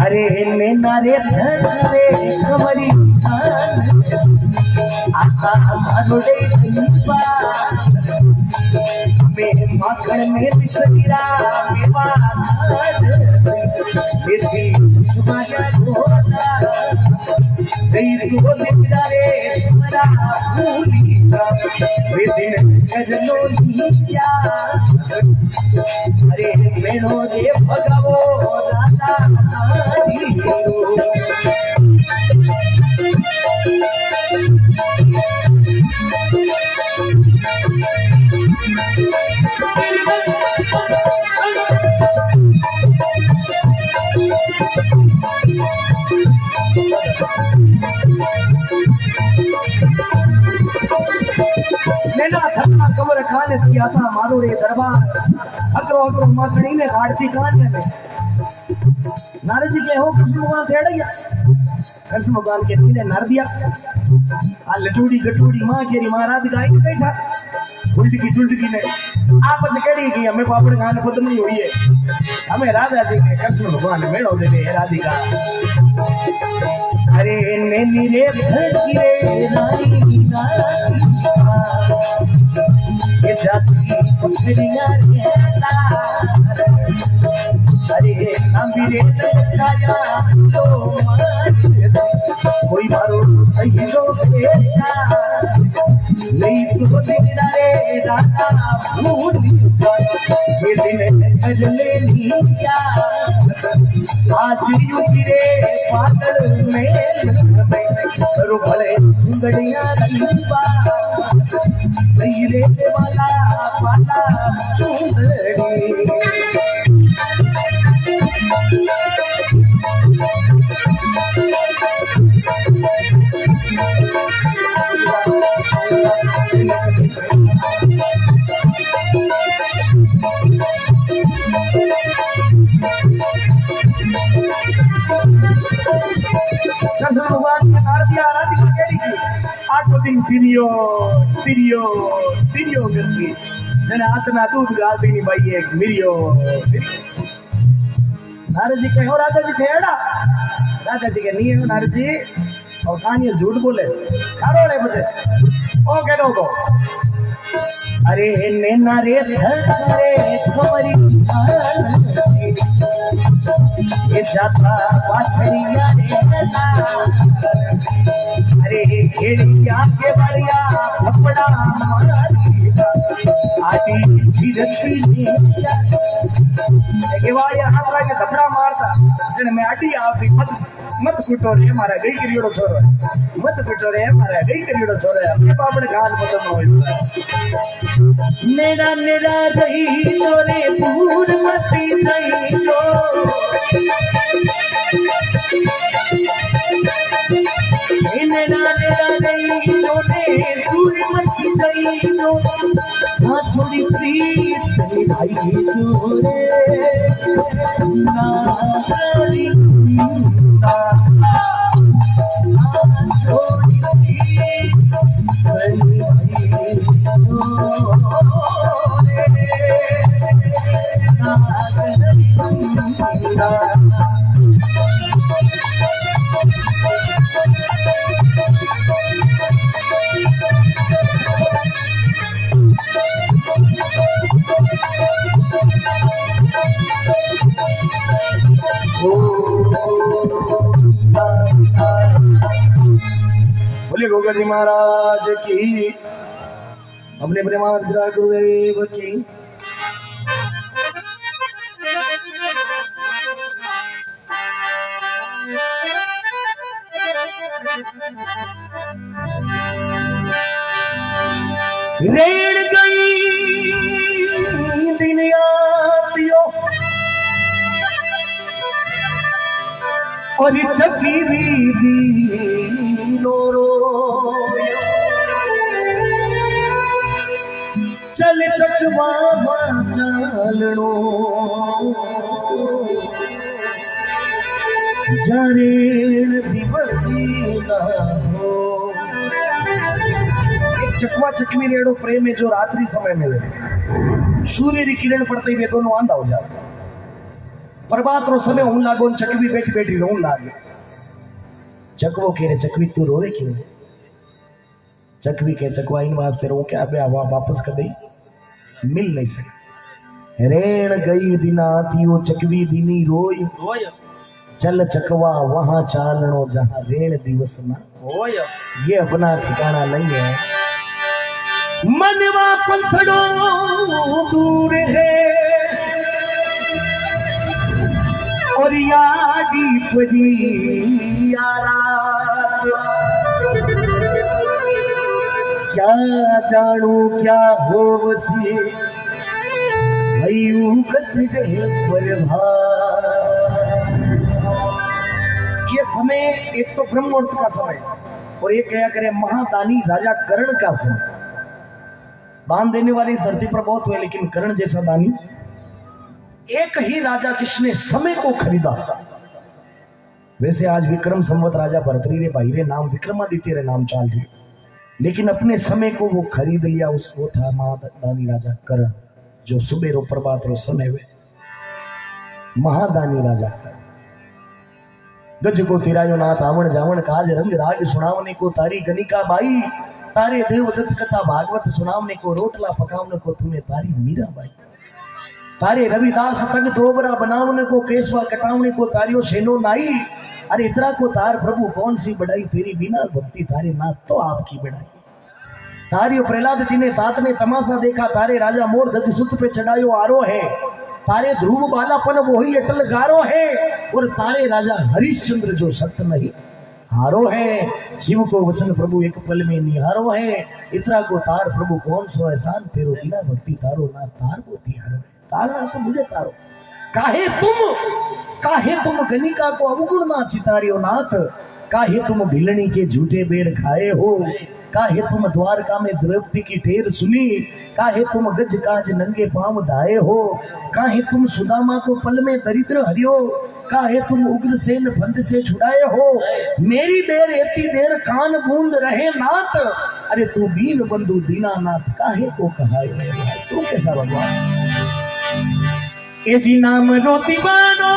अरे नैना रे धरे कमरी आता हमारो रे दीवा में माखन में बिसरा मेवा मेरी सुमाया गोदा गई तो मेरा रे सुमरा भूली वे दिन गजलो लिया अरे मेनो रे भगवो राधा कमर खाने किया था मारो रे दरबार अकरो अकरो माखड़ी ने घाटती कान्या में नारद जी के हो कृष्ण भगवान थेड़ैया कृष्ण भगवान के तीने नर दिया आ लटूड़ी गटूड़ी मां केरी महाराज गाई बैठा उल्टी जुल्टी ने आपस कड़ी की हमें पापड़ खाने खुद नहीं हुई है हमें राजा जी के कृष्ण भगवान मेड़ो दे दे राधिका अरे नैनी रे भगी रे रानी ये जाती पुछड़ियां कहता अरे नंबीरे काया तो कोई मारो सही रो बेचा नहीं तो तेरा रे राजा भूल ये दिन अजले लिया आज युगिरे पागल में करो भले सुंदरियां दीवा नहीं रे वाला वाला सुंदरी भगवान ने मार दिया राधिका केड़ी की 8 दिन तिरियो करती जने आतना दूध गालती नहीं भाई एक मिरियो नारद जी कहो राजा जी थेड़ा राजा जी के नहीं है नारद जी और कहानी झूठ बोले कारोड़े बजे ओ केडो को अरे नैना रे धरे कमरी ये जाता पाछड़िया रे अरे घेड़िया के बढ़िया कपड़ा आदि धीरती के वाया हमरा के धपड़ा मारता जने मैं आटी आप मत कुटो रे मारा गई करियोड़ो छोरो मत कुटो रे मारा गई करियोड़ो छोरो अपने पापड़ गाल बदम होई मेरा मेरा रही तोरे भूल मती नहीं तो मेरा मेरा रही तोरे भूल मती नहीं तो साथोड़ी प्रीत निभाई तोरे ना करी ना साथोड़ी प्रीत निभाई तोरे बोले गोगा जी महाराज की, अपने प्रेमानंद गुरुदेव की। रेण गई दिन आतियो और चकी दीनो रोयो, चल चकवा चालनो जरेण दिवसी ना हो। चकवा चकवी रेड़ो प्रेम है जो रात्रि समय में सूर्य की किरण पड़ते ही दोनों आंधा हो जाता। प्रभात रो समय हूं लागो चकवी बैठी बैठी रोन लागे। चकवो कह रहे चकवी तू रोवे क्यों? चकवी के चकवा इन वास्ते रो क्या पे हवा वापस कर दई मिल नहीं सके। रेण गई दिनातियो चकवी दिनी रोय, चल चकवा वहां चालनो जहां रेण दिवस ना होय। ये अपना ठिकाना नहीं है। मनवा पंथड़ो दूर है और यादी पड़ी यारा, क्या जानू क्या हो वसी भयू कत पर भार। ये समय एक तो ब्रह्म मुहूर्त का समय और ये क्या करे महादानी राजा कर्ण का समय। दान देने वाली इस धरती पर बहुत हुए लेकिन कर्ण जैसा दानी एक ही राजा जिसने समय को खरीदा। वैसे आज विक्रम संवत राजा भरतरी रे भाई रे नाम विक्रमादित्य रे नाम चाल रही, लेकिन अपने समय को वो खरीद लिया। उसको था महादानी राजा कर्ण, जो सुबह रो प्रभात रो समय हुए महादानी राजा कर्ण। गज को तिरायो नाथ आवण जावण काज रंग राग सुनावने को तारी गनिका बाई, तारे देवदत्त कथा भागवत सुनावने को रोटला पकावने को तुम्हें तारी मीरा बाई, तारे रविदास तग दोबरा बनावने को केसवा कटावने को तारियो सेनो नाई। अरे इतरा को तार प्रभु कौन सी बढ़ाई, तेरी बिना भक्ति तारे नाथ तो आपकी बढ़ाई। तारियो प्रहलाद जी ने तात ने तमाशा देखा, तारे राजा मोर गज सुत पे चढ़ायो आरो है, तारे ध्रुव बालापन वही अटल गारो है, और तारे राजा हरिश्चंद्र जो सत्य नहीं हारो है। शिव को वचन प्रभु एक पल में निहारो है, इतरा को तार प्रभु कौन सो एहसान, तेरो बिना भक्ति तारो ना तार को तिहारो। तारना तो मुझे तारो, काहे तुम गनिका को अवगुण ना चितारियो नाथ, काहे तुम भिलनी के झूठे बेड़ खाए हो, काहे तुम द्वारका में द्रौपदी की ढेर सुनी, काहे तुम गज काज नंगे पांव धाए हो, काहे तुम सुदामा को पल में दरिद्र हरियो, काहे तुम उग्रसेन फंद से छुड़ाए हो। मेरी बेर एती देर कान बूंद रहे नाथ, अरे तू दीन बंधु दीनानाथ काहे को कहाए। तू कैसा भगवान ए जी नाम रोती बानो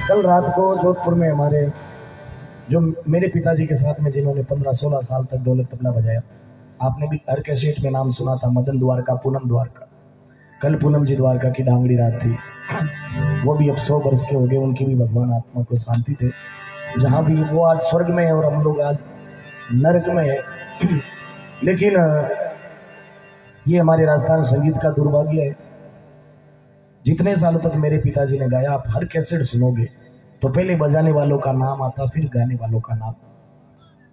कल रात को जोधपुर में हमारे जो मेरे पिताजी के साथ में जिन्होंने 15-16 साल तक ढोलक तबला बजाया, आपने भी हर कैसेट में नाम सुना था मदन द्वारका पूनम द्वारका। कल पूनम जी द्वारका की डांगड़ी रात थी, वो भी अब 100 वर्ष के हो गए, उनकी भी भगवान आत्मा को शांति थे। जहाँ भी वो आज स्वर्ग में है और हम लोग आज नरक में है। लेकिन ये हमारे राजस्थान संगीत का दुर्भाग्य है। जितने सालों तक मेरे पिताजी ने गाया, आप हर कैसेट सुनोगे तो पहले बजाने वालों का नाम आता, फिर गाने वालों का नाम।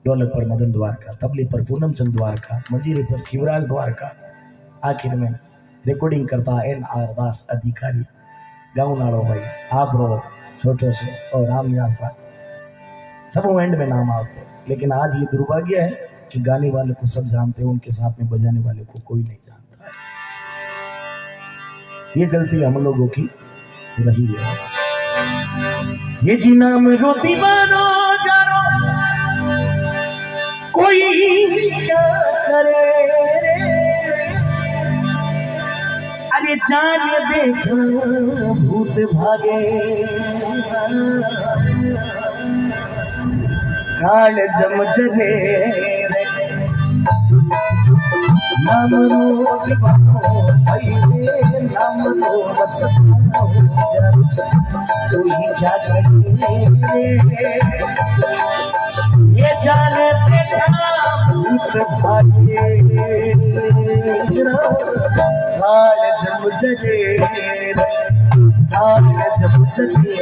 ढोलक पर मदन द्वारका, तबले पर पूनम चंद द्वारका, मंजीरे पर शिवराज द्वारका, आखिर में रिकॉर्डिंग करता NR दास अधिकारी। गाँव नाड़ो भाई आप रो छोटे से और राम सा सब एंड में नाम आते। लेकिन आज ये दुर्भाग्य है कि गाने वाले को सब जानते हैं, उनके साथ में बजाने वाले को कोई नहीं जानता। ये गलती हम लोगों की रही है। ये जी नाम रोती बानो जारो कोई क्या करे, अरे जान देख भूत भागे, काल जम डरे नाम रो दीवानो भाई रे नाम रो मस्ताना हो जा तू ही क्या करे ये जाने तेरा भूत भागे काल जब जगे काल जब जगे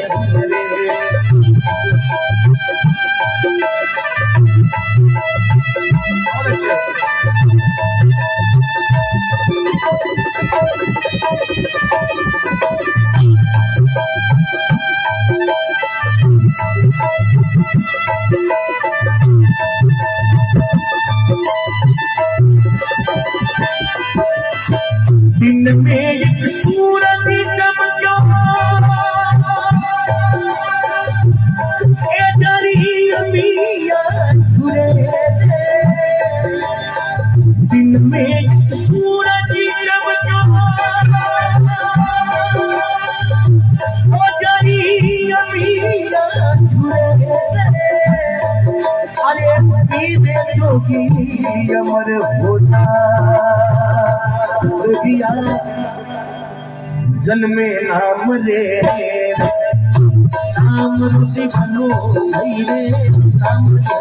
दिन में एक सूरज चमको ए दरिया मिया झुरे दिन में एक सूरज चमको ओ दरिया मिया झुरे अरे पीवे जोगी अमर हो जा जन्मे नाम रे नाम रुचि बनो भाई रे नाम रो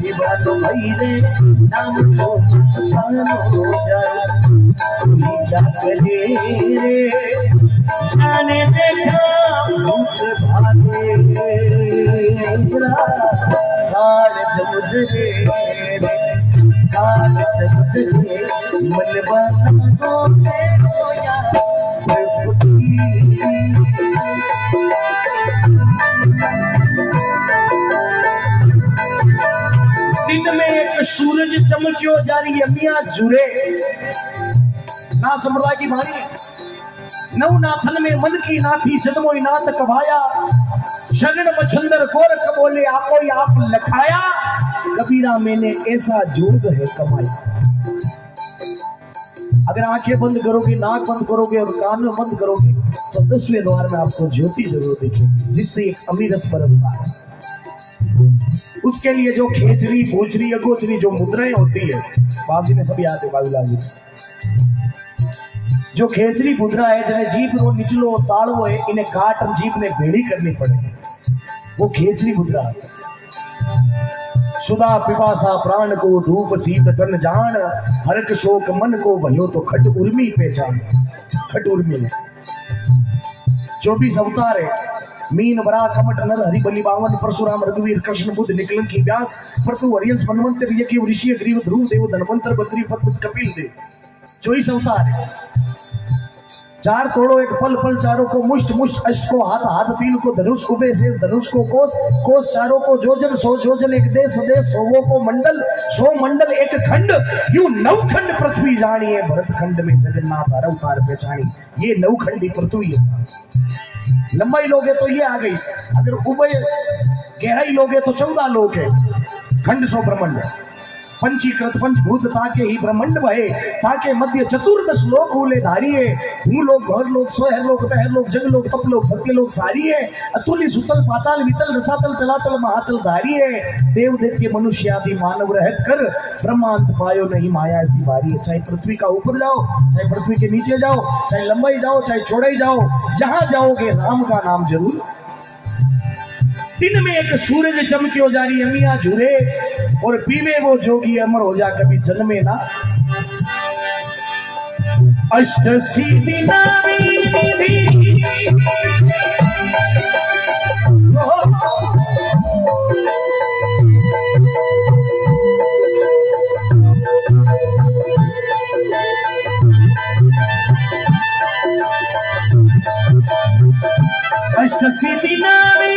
दीवानो भाई रे नाम रो हो जाए क्या करे रे जाने देखा भूत भागे काल जमुदरे काल जमुदरे मलबाना को रोया दिन में एक सूरज चमकियो जारी मियां जुरे ना समरा की भारी नव नाथन में मन की नाथी सदमोई नाथ कभाया शरण मछंदर गोरख बोले आपो ही आप लखाया कबीरा मैंने ऐसा जोग है कमाया। अगर आंखें बंद करोगे नाक बंद करोगे और कान बंद करोगे तो 10वें द्वार में आपको ज्योति जरूर दिखेगी जिससे एक अमीरस बरसता है। उसके लिए जो खेचरी भोचरी अगोचरी जो मुद्राएं होती है बाबू जी ने सब याद है बाबूलाल जी जो खेचरी मुद्रा है जिन्हें जीप रो निचलो ताड़ो है इन्हें काट और जीप ने भेड़ी करनी पड़े वो खेचरी मुद्रा सुधा पिपासा प्राण को धूप शीत तन जान हरक शोक मन को भयो तो खट उर्मी पहचान खट उर्मी में 24 अवतार है मीन बरा कमट नर हरि बलि बावन परशुराम रघुवीर कृष्ण बुद्ध निकलंकी व्यास परतु हरियंस मनवंतर यज्ञ ऋषि ग्रीव ध्रुव देव धनवंतर बद्री पद्म कपिल देव 24 अवतार है। 4 तोड़ो एक पल पल चारों को मुष्ट मुष्ट अष्ट को हाथ हाथ तीन को धनुष उबे शेष धनुष को कोस कोस चारों को जोजन सो जोजन एक देश देश सोवो को मंडल सो मंडल एक खंड यूं 9 खंड पृथ्वी जानिए भरत खंड में जगन्नाथ अवतार पहचानी ये 9 खंडी पृथ्वी है। लंबाई लोगे तो ये आ गई अगर उबे गहराई लोगे तो 14 लोग है खंड सो ब्रह्मांड पंचीकृत पंचभूत ताके ही ब्रह्मांड भये ताके मध्य 14 लोक हुले धारिये भू लोक घर लोक स्वहर लोक पहर लोक जग लोक तप लोक सत्य लोक सारिये अतुली सुतल पाताल वितल रसातल तलातल महातल धारिये देव दैत्य मनुष्य आदि मानव रहत कर ब्रह्मांत पायो नहीं माया ऐसी भारी है। चाहे पृथ्वी का ऊपर जाओ चाहे पृथ्वी के नीचे जाओ चाहे लंबाई जाओ चाहे चौड़ाई जाओ जहां जाओगे राम का नाम जरूर। दिन में एक सूरज चमकियो जारी अमिया झूरे और पीवे वो जोगी अमर हो जा कभी जन्मे ना अष्ट सिद्धि नामी अष्ट सिद्धि नामी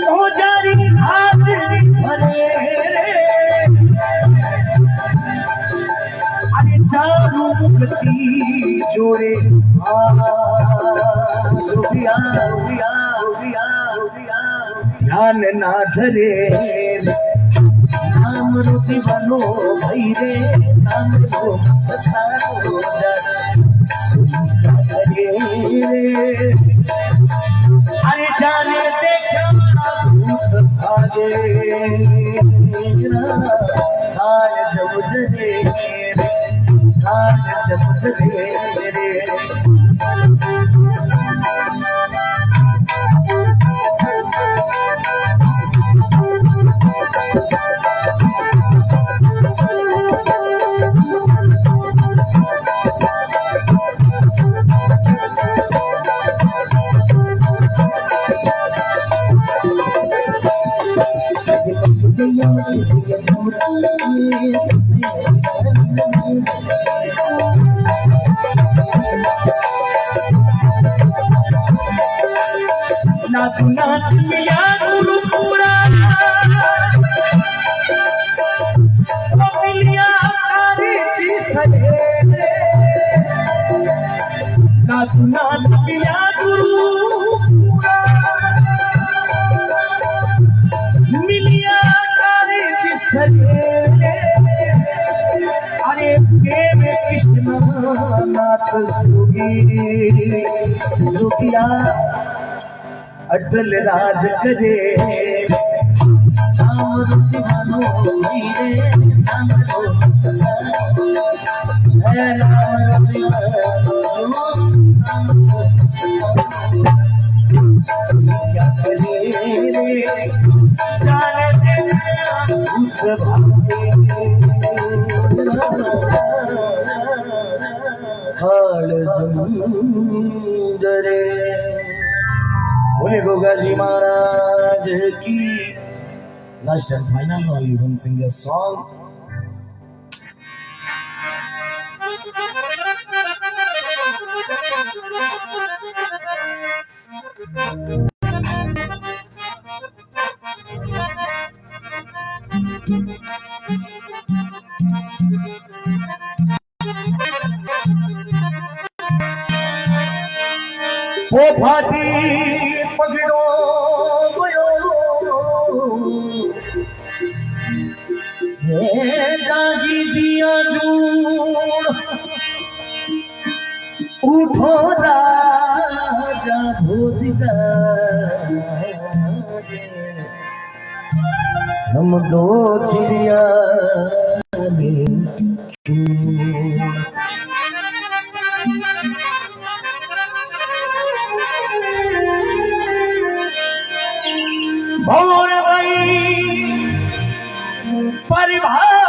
हो जारी आज भरे अरे चारू मुक्ति जोड़े ध्यान ना धरे नाम रुचि बनो भाई रे नाम रो सतारो अरे जाने देखा भूत भागे जागे हाल जब रे हाल जब रे नाथ मिया गुरु पूरा मिलिया कारी जी सरे नाथ मिया गुरु पूरा मिलिया कारी जी सरे अरे प्रेम कृष्ण नाथ सुगिया अटल राज करे नाम रुचिमानो हीरे नाम है नाम क्या करे रे जाने से खाल सुंदरे बोले गोगा जी महाराज की last and final only one singer song वो फाटी पगड़ो गयो हे जागी जिया जूड़ उठो राजा भोज हम दो चिड़िया भोर भाई परिभाषा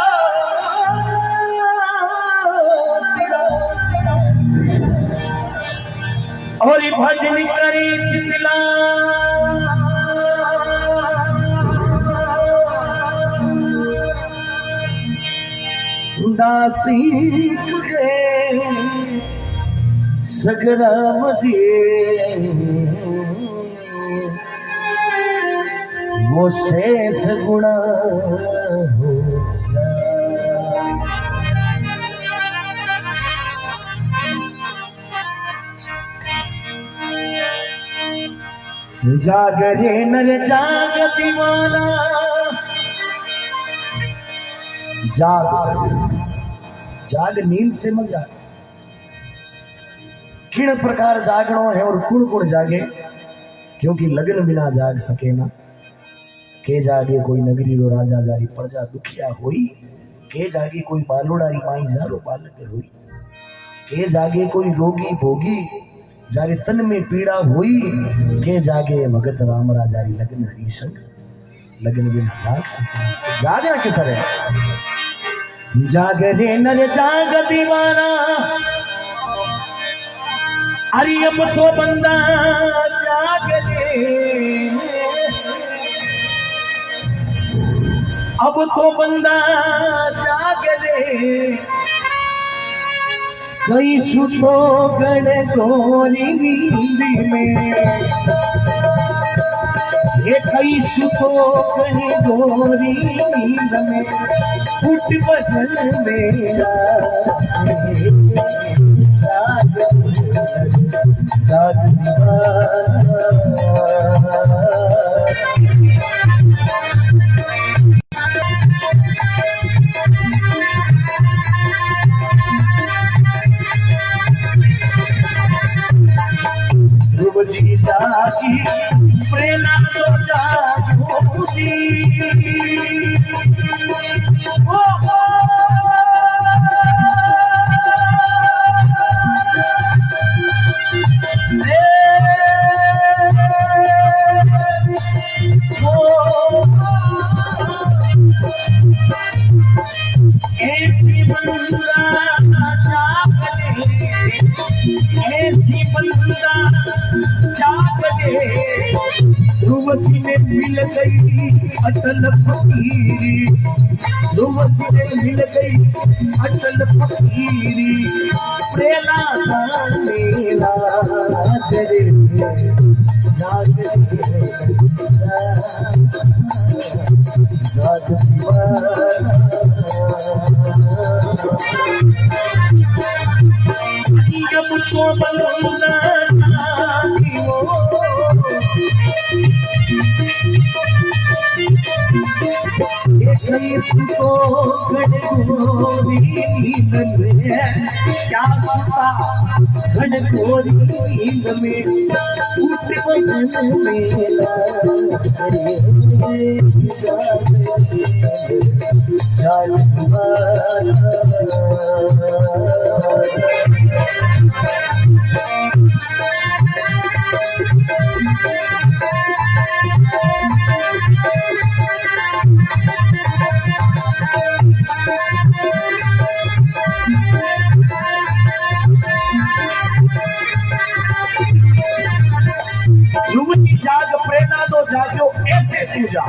और भजन करे चितला दासी तुझे सगरा मुझे वो शेष गुणा हो जागरे नर जाग दीवाना जाग जाग नींद से मत जाग किन प्रकार जागणो है और कुण कुण जागे क्योंकि लगन बिना जाग सके ना के जागे कोई नगरी रो राजा जारी प्रजा दुखिया होई के जागे कोई बालोडारी माई जारो बालक होई के जागे कोई रोगी भोगी जारे तन में पीड़ा हुई के जागे भगत राम राजारी लगन हरि संग लगन बिना जाग सके जागना किस तरह जागरे नर जाग दीवाना अरे अब तो बंदा जाग रे अब तो बंदा जाग रे कई सुतो गण गोरी नींद में ये कई सुतो गण गोरी नींद में फुट बदल मेरा जाग जी जागी प्रेरणा तो जागो जी ऐसी बंदा जागे ध्रुव जी ने मिल गई अटल फकीरी, ध्रुव जी ने मिल गई अटल फकीरी, प्रेला मेला जरे जब तो बंदा इसको घनघोरी नींद में क्या पता, घनघोरी नींद में उठ बदन मेला जाग प्रेरणा दो जागो ऐसे तू जा।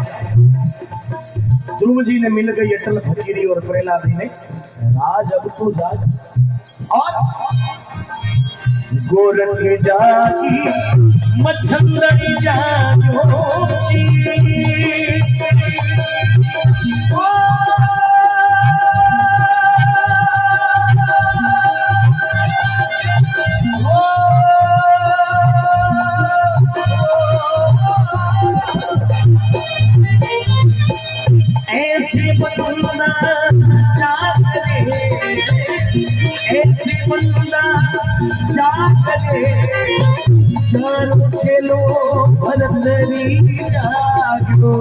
ध्रुव जी ने मिल गई अटल फकीरी और प्रेरणा दी ने राज अब तू जाग। और गोरख जागी मच्छंदरी जागो ऐसे बंदा जागे, ऐसे बंदा जागे चारों चलो भरतरी जागो,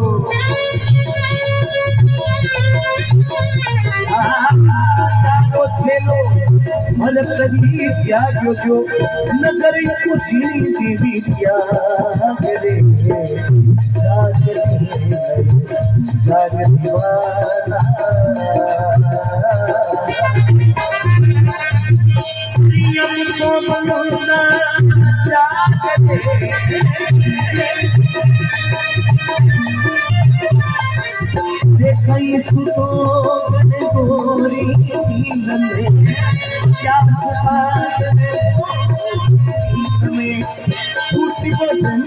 चारों चलो भरतरी जागो जो नगर को चीनी देवी जागे जागे दीवाना को बंदा जागे देखई सुतो घनघोरी नींद में क्या पता, में उठ बदन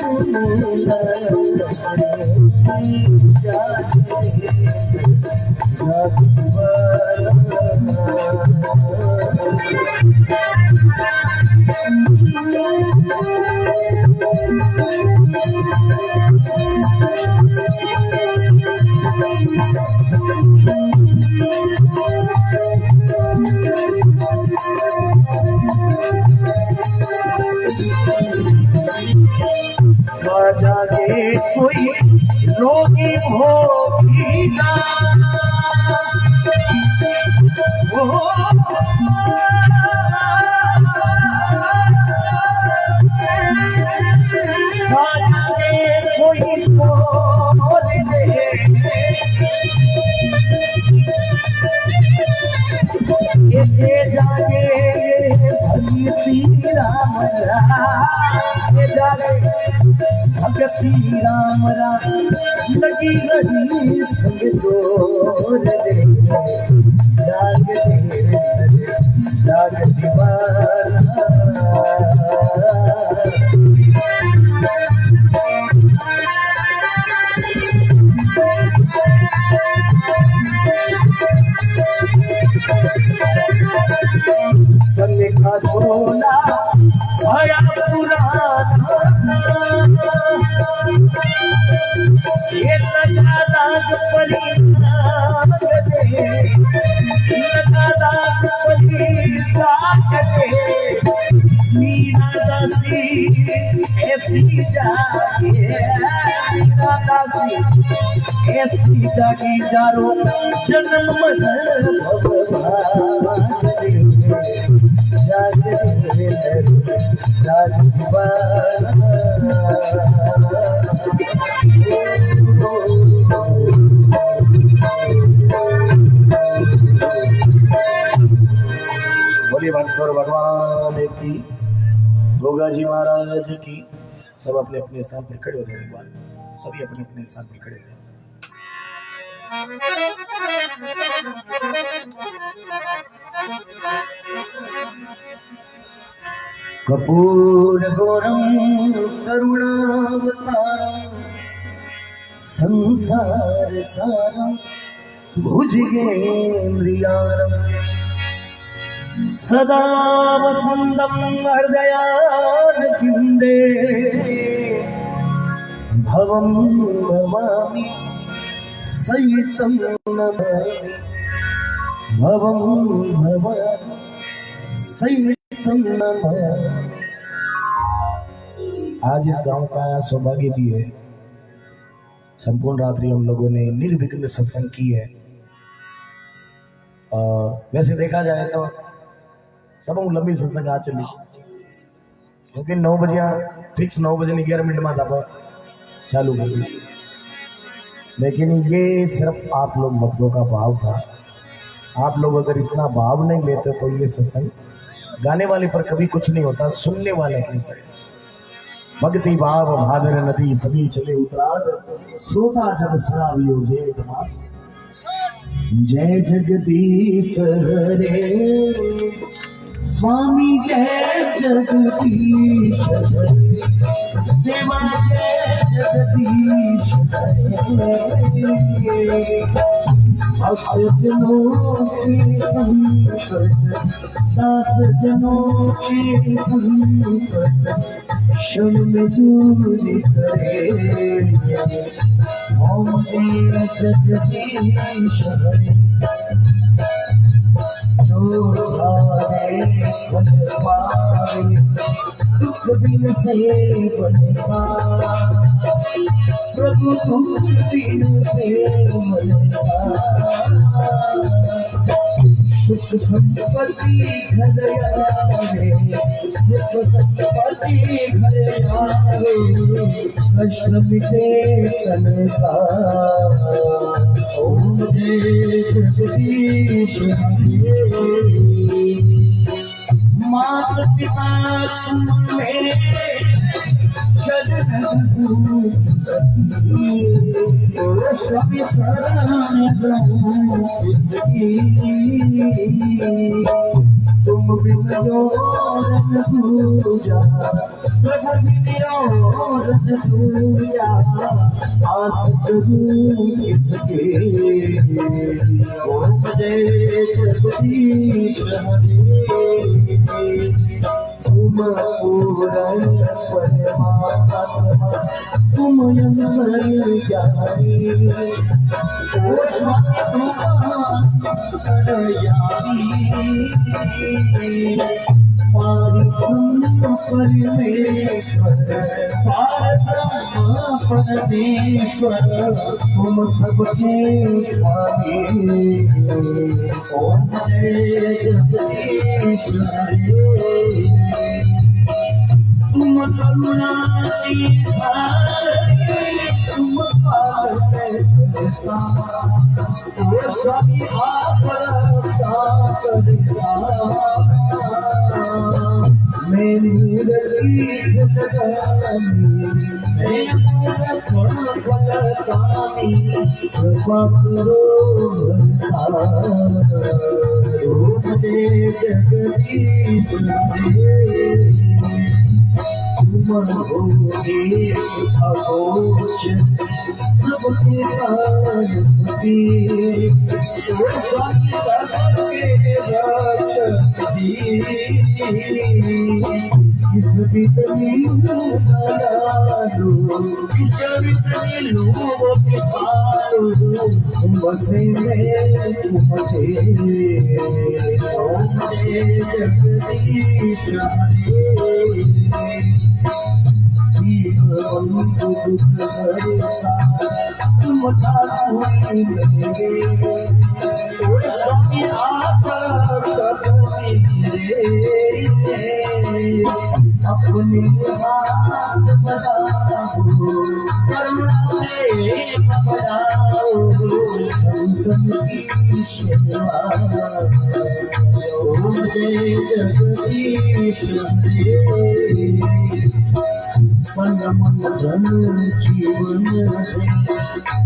जागे कोई रोगी होगी ना जागे कोई बोल दे जागे भगती राम जागे भगती राम लगी लगी संग जोर दे जागे जागे दीवाना लिखा झोला भया पुराना ये लगा दाग परिणाम दे, लगा दाग परिणाम दे, मीरा दासी ऐसी जागे, मीरा दासी ऐसी जागी जारो जन्म मरण भगवान जागे जाग दीवाना बोलिए भक्तों भगवान की गोगा जी महाराज की। सब अपने अपने स्थान पर खड़े हो जाए, एक बार सभी अपने अपने स्थान पर खड़े हो जाए। कपूर गौरम करुणावतारम संसार सारम भुजगेन्द्रियारम सदा वसंतम हृदयारविंदे भवं भवामि सहितं नमामि भवं भवामि सहितं नमामि। आज इस गांव का सौभाग्य भी है, संपूर्ण रात्रि हम लोगों ने निर्विघ्न सत्संग की है। वैसे देखा जाए तो सब लंबी सत्संग आ चली, क्योंकि 9 बजे फिक्स 9 बजे 11 मिनट में था चालू हो गई। लेकिन ये सिर्फ आप लोग भक्तों का भाव था। आप लोग अगर इतना भाव नहीं लेते तो ये सत्संग गाने वाले पर कभी कुछ नहीं होता, सुनने वाले के से भक्ति भाव भादर नदी सभी चले उतराद श्रोता जब सरावियो जेठ मास। जय जगदीश हरे स्वामी जय जगदीश देवा जय जगदीश भक्त जनों के संकट दास जनों के संकट क्षण में दूर करे ओम जय जगदीश हरे। जो हारे बन पाए दुख बिन से बन पाए प्रभु तुम बिन से बन पाए सुख संपत्ति घर आवे सुख संपत्ति घर आवे कष्ट मिटे तन का ओम जय जगदीश हरे। मात पिता तुम मेरे स्वामी शरण तुम बिन रन पूजा प्रभु बिन रन पूजा आस करूं किसके ओम जय जगदीश हरे। तुम पूर्ण परमात्मा तुम अंतर ज्ञानी ओ स्वामी परमेश्वर परमेश्वर तुम सबके स्वामी ओम जय जगदीश हरे। तुम करुणा की तुम स्वामी आप मैं मूर्ति कृपा करो जगदीश अघोष सबके पार्वती किस बितनी लोगों के पारो बसे में जगदीश अपने हाथ बढ़ाओ करुणा से बढ़ाओ संतन की सेवा ओम जय जगदीश मन मन धन जीवन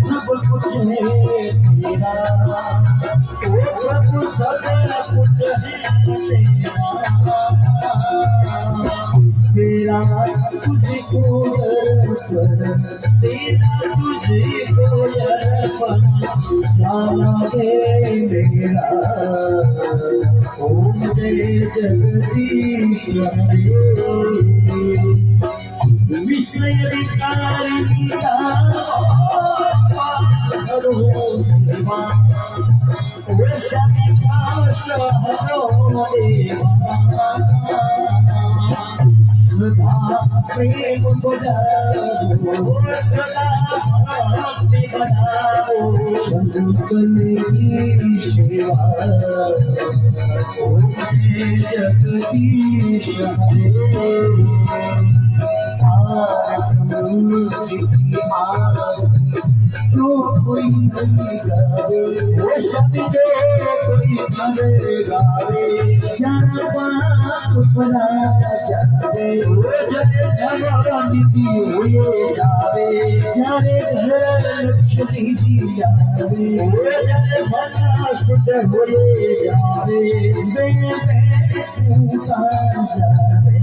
सब कुछ है तेरा ओ प्रभु सब कुछ है तेरा तुझको अर्पण तेरा तुझको अर्पण जाना है मेरा ओम जय जगदीश विषय विकारी सदा प्रेम बढ़ाओ सदा भक्ति बढ़ाओ संतन की सेवा ओम जगदीश जो कोई नहीं गावे वो शब्द जो कोई करे गावे जान बाप बना जावे वो जले जवानी दी हुए जावे जाने घर लक्ष्मी दी जावे वो जले भला सुध हुए जावे बेने पूजा जावे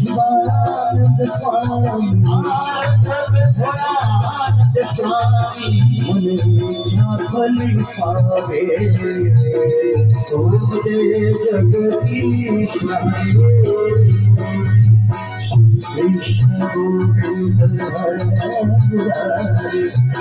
शिवानंद स्वामी मन झापली पावे तुम जगदीश कृष्ण गोविंद मुरारी कृष्ण गोविंद हरे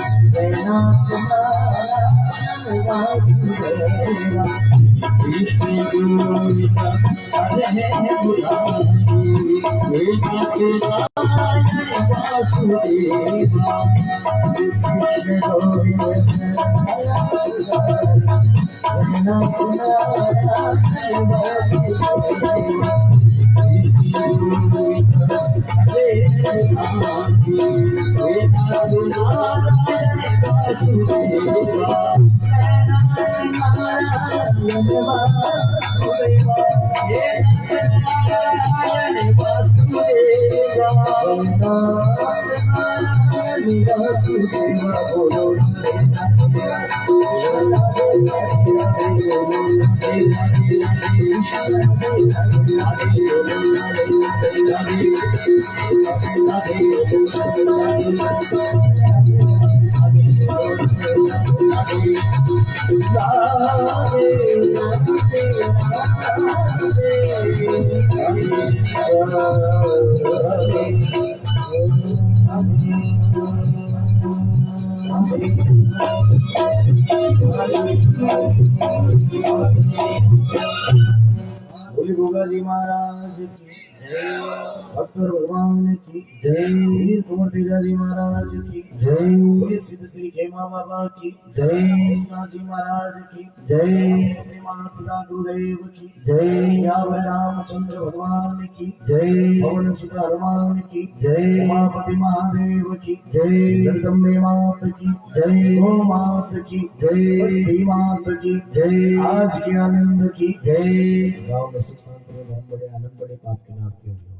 बोले गोगा जी महाराज की जय, भक्तर भगवान की जय, वीर कुंवर तेजा जी महाराज की जय, बोले सिद्ध श्री खेमा बाबा की जय, कृष्णा जी महाराज की जय, अपने महापिता गुरुदेव की जय, यावर रामचंद्र भगवान की जय, पवन सुत हनुमान की जय, उमापति महादेव की जय, जगदम्बे मात की जय, गौ मात की जय, बस्ती मात की जय, आज के आनंद की जय। गाँव में सुख शांति में धन बड़े आनंद बड़े पाप के नाश के